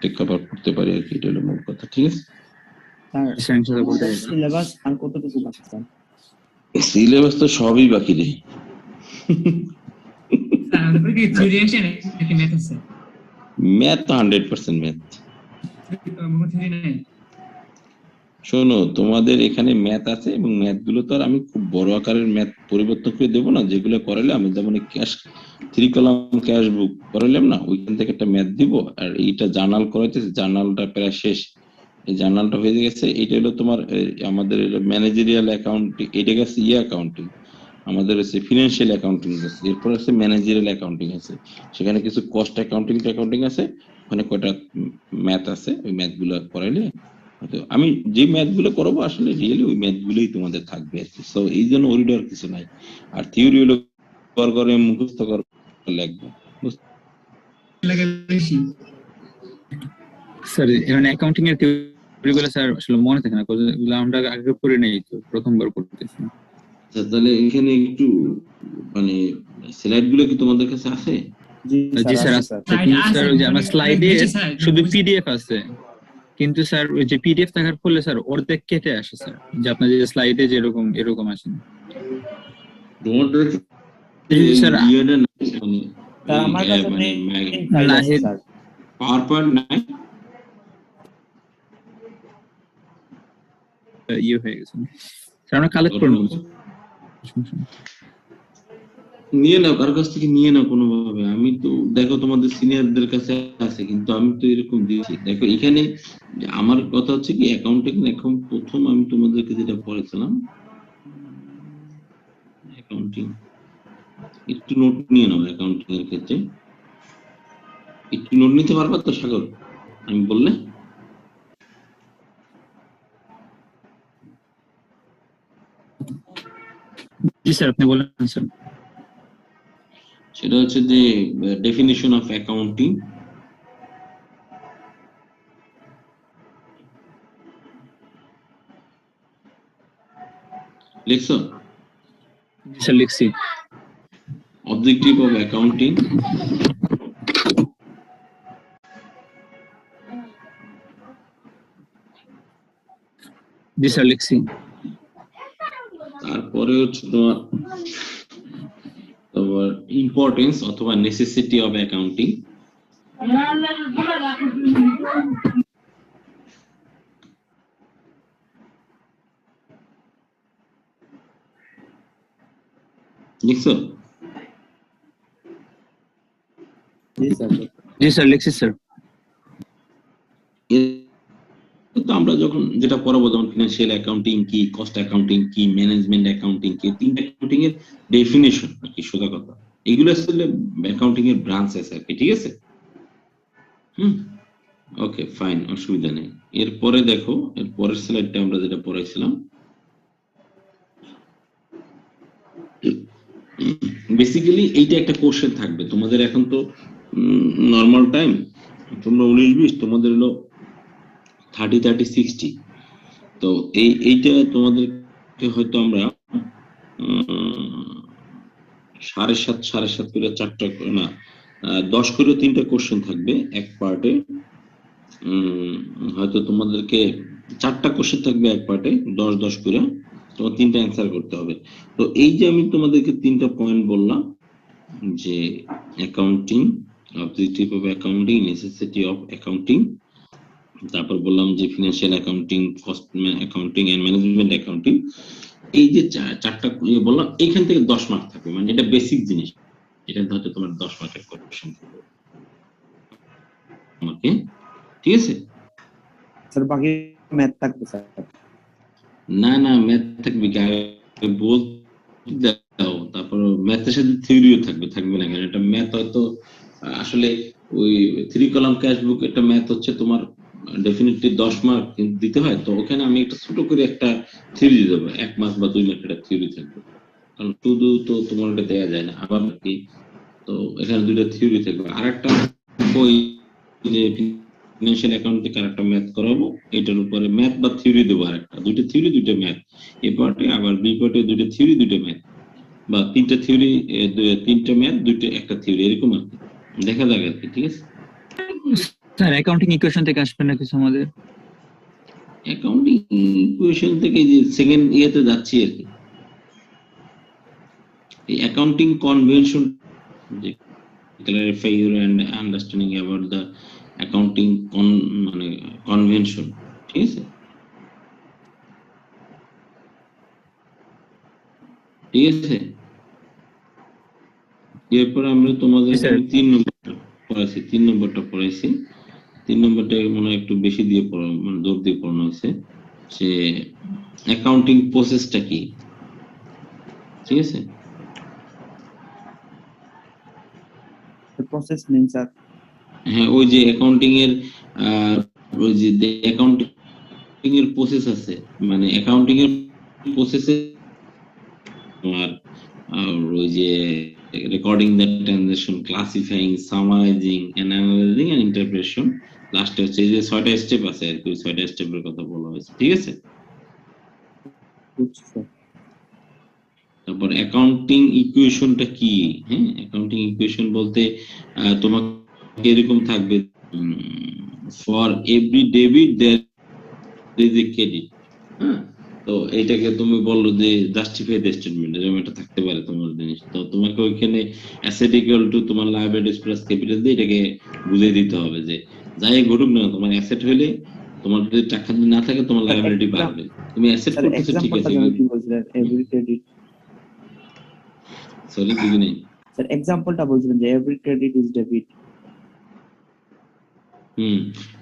টেক কভার করতে পারি আর কি, এটা হলো মূল কথা, ঠিক আছে? স্যার ইনশাআল্লাহ করতে পারবো। সিলেবাস আর কতটুকু বাকি স্যার? সিলেবাস তো সবই বাকি রে। স্যার আমাদের পরীক্ষায় থিওরি আসে নাকি ম্যাথ আছে? ম্যাথ তো 100% ম্যাথ। থিওরি নাই? শোনো, তোমাদের এখানে ম্যাথ আছে, এবং ম্যাথ গুলো তো আর আমি খুব বড় আকারের ম্যাথ পরিবর্তন করে দেবো না। যেগুলো করালে আমি যেমন ক্যাশ 3 কলাম ক্যাশ বুক করালাম না, ওইখান থেকে একটা ম্যাথ দিব। আর এইটা জার্নাল করাইতেছে, জার্নালটা প্রায় শেষ, এই জার্নালটা হয়ে গেছে। এটা হলো তোমার আমাদের ম্যানেজেরিয়াল অ্যাকাউন্টিং, এটা গেছে অ্যাকাউন্টিং, আমাদের হচ্ছে ফিনান্সিয়াল অ্যাকাউন্টিং আছে, এরপর আছে ম্যানেজেরিয়াল অ্যাকাউন্টিং আছে, সেখানে কিছু কস্ট অ্যাকাউন্টিং আছে, ওখানে কয়টা ম্যাথ আছে, ওই ম্যাথ গুলো করাইলে আমি যে ম্যাথ গুলো করাবো আসলে রিয়েলি ওই ম্যাথ গুলোই তোমাদের থাকবে আর কি। সো এই জন্য ওরিডর কিছু নাই। আর থিওরি হলো করে মুখস্থ করে লাগবে। লাগে বেশি। স্যার এখানে অ্যাকাউন্টিং এর থিওরিগুলো স্যার আসলে মনে থাকে না, এগুলো আমরা আগে পড়ে নেই, তো প্রথমবার পড়তেছি। তাহলে এখানে একটু মানে স্লাইড গুলো কি তোমাদের কাছে আছে? জি স্যার আছে স্যার, কিন্তু স্যার ওই যে আমার স্লাইডে শুধু পিডিএফ আছে, কিন্তু স্যার ওই যে পিডিএফ থাকার ফলে স্যার অর্ধেক কেটে আসে স্যার, যে আপনার যে স্লাইডে যেরকম এরকম আসে না। তোমাদের স্যার আমার কাছে মানে ফাইল আছে স্যার। পাওয়ার পয়েন্ট নাই, ইয়ে হয়ে গেছে স্যার, আমরা কালেক্ট করে নেব। নিয়ে নাও, কার কাছ থেকে নিয়ে নাও কোনোভাবে। আমি তো দেখো তোমাদের সিনিয়রদের কাছে আছে, কিন্তু আমি তো এরকম দিয়েছি। দেখো এখানে আমার কথা হচ্ছে কি, অ্যাকাউন্টিং এখন প্রথম আমি তোমাদেরকে যেটা পড়েছিলাম অ্যাকাউন্টিং, একটু নোট নিয়ে নাও। অ্যাকাউন্টিং এর ক্ষেত্রে একটু নোট নিতে পারবা তো সাগর, আমি বললে? জি স্যার, আপনি বলেন স্যার। সেটা হচ্ছে যে ডেফিনিশন অফ অ্যাকাউন্টিং, লিখছো? জি স্যার, লিখছি। Objective of accounting, G sir, লিখছি। তারপরে হচ্ছে তোমার ইম্পর্টেন্স অথবা নেসেসিটি অফ অ্যাকাউন্টিং, লিখছো? জি স্যার, লিখছি স্যার। তো আমরা যখন যেটা পড়াবো, যেমন ফিনান্সিয়াল অ্যাকাউন্টিং কি, কস্ট অ্যাকাউন্টিং কি, ম্যানেজমেন্ট অ্যাকাউন্টিং কি, তিনটা অ্যাকাউন্টিং এর ডেফিনিশন আর কি, সোজা কথা। এগুলো আসলে অ্যাকাউন্টিং এর ব্রাঞ্চেস আর কি, ঠিক আছে? ওকে ফাইন, অসুবিধা নেই। এরপরে দেখো, এর পরের স্লাইডটা আমরা যেটা পড়াইছিলাম, বেসিক্যালি এইটা একটা কোশ্চেন থাকবে তোমাদের। এখন তো নর্মাল টাইম, তোমরা 19-20, তোমাদের হলো 30-30-60। তো এইটা তোমাদেরকে হয়তো আমরা 7.5 করে 4টা না 10 করে 3টা কোশ্চেন থাকবে এক পার্টে। হয়তো তোমাদেরকে 4টা কোশ্চেন থাকবে এক পার্টে, 10-10 করে, তোমার 3টা অ্যান্সার করতে হবে। তো এই যে আমি তোমাদেরকে 3টা পয়েন্ট বললাম, যে accounting, objective of accounting, necessity of accounting, তারপর বললাম যে financial accounting, cost accounting and management accounting, এই যে 4টা বললাম, এখান থেকে 10 মার্ক থাকবে। মানে এটা বেসিক জিনিস, এটা হয়তো তোমার 10 মার্কের কোশ্চেন থাকবে আমাকে, ঠিক আছে? স্যার বাকি ম্যাথ থাকবে স্যার? না না, ম্যাথ থাকবে কি, আগে বলতে দাও, তারপর ম্যাথের সাথে থিওরিও থাকবে, থাকবে না কেন? এটা ম্যাথ হয়তো আসলে ওই 3 কলাম ক্যাশ বুক, এটা ম্যাথ হচ্ছে তোমার ডেফিনেটলি 10 মার্ক দিতে হয়। তো ওখানে আমি একটা ছোট করে একটা থিওরি দিয়ে দেবো, 1 মাস বা 2 মাস একটা থিওরি থাকবে, কারণ শুধু তো তোমার এটা দেওয়া যায় না। আবার কি, তো এখানে 2টা থিওরি থাকবে। আরেকটা ওই যে ফিনান্সিয়াল অ্যাকাউন্ট থেকে আরেকটা ম্যাথ করাবো, এটার উপরে ম্যাথ বা থিওরি দেবো আরেকটা, 2টা থিওরি 2টা ম্যাথ এ পার্টে, আবার বি পার্টে 2টা থিওরি 2টা ম্যাথ, বা 3টা থিওরি 3টা ম্যাথ 2টা একটা থিওরি, এরকম আর কি, দেখা যাক আর কি, ঠিক আছে? স্যার অ্যাকাউন্টিং ইকুয়েশন থেকে আসবে না কিছু আমাদের? অ্যাকাউন্টিং ইকুয়েশন থেকে যে সেকেন্ড ইয়েতে যাচ্ছি আর কি, এই অ্যাকাউন্টিং কনভেনশন, যে clarify your understanding about the accounting মানে convention, ঠিক আছে? ঠিক আছে, এরপর আমরা তোমাদের 3 নম্বরটা পড়াইছি, 3 নম্বরটা পড়াইছি। 3 নম্বরটা মনে হয় একটু বেশি দিয়ে মানে জোর দিয়ে পড়ানো হয়েছে, যে অ্যাকাউন্টিং প্রসেসটা কি, ঠিক আছে? Process mean sir? হ্যাঁ, ওই যে অ্যাকাউন্টিং এর ওই যে অ্যাকাউন্টিং এর প্রসেস আছে, মানে অ্যাকাউন্টিং এর প্রসেসে তোমার ওই যে recording the transaction, classifying, summarising, analysing and interpretation, লাস্টে হচ্ছে এই যে 6টা স্টেপ আছে আর কি, 6টা স্টেপের কথা বলা হয়েছে, ঠিক আছে? তারপর অ্যাকাউন্টিং ইকুয়েশনটা কি? হ্যাঁ, অ্যাকাউন্টিং ইকুয়েশন বলতে তোমাকে এরকম থাকবে, for every debit there is a credit. হ্যাঁ, তো এইটাকে তুমি বললো যে জাস্টিফাইড স্টেটমেন্ট, এরকম একটা থাকতে পারে তোমার জিনিস। তো তোমাকে ওইখানে অ্যাসেট ইকুয়াল টু তোমার লায়াবিলিটিস প্লাস ক্যাপিটাল দিয়ে এটাকে বুঝিয়ে দিতে হবে যে যাই ঘটুক না, তোমার অ্যাসেট হইলে, তোমার যদি টাকা না থাকে তোমার লায়াবিলিটি বাড়বে। তুমি অ্যাসেট করতেছো ঠিক আছে, কি বলছিলেন এভরি ক্রেডিট? সরি বুঝি নাই স্যার, এক্সাম্পলটা বলছিলেন যে এভরি ক্রেডিট ইজ ডেবিট।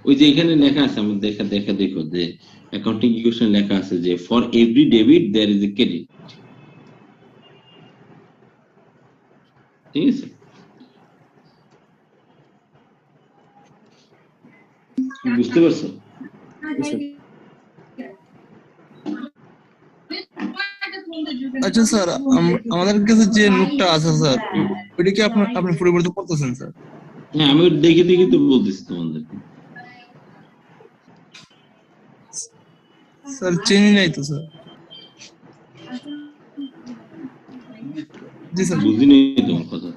ওই যে এখানে লেখা আছে, আমরা দেখো যে অ্যাকাউন্টিং ইকুয়েশন লেখা আছে যে for every debit there is a credit, ঠিক আছে? বুঝতে পারছো? আচ্ছা স্যার, আমাদের কাছে যে নোটটা আছে স্যার, ওইটা কি আপনি পরিবর্তন করতেছেন স্যার? হ্যাঁ, আমি দেখে তো বলতেছি তোমাদেরকে। স্যার চেঞ্জ নাই তো স্যার। জি স্যার, বুঝিনি তোমার কথা।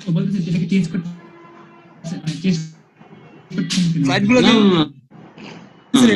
ও বলতেছে যেটাকে চেঞ্জ করতে, স্লাইডগুলো না না, স্যার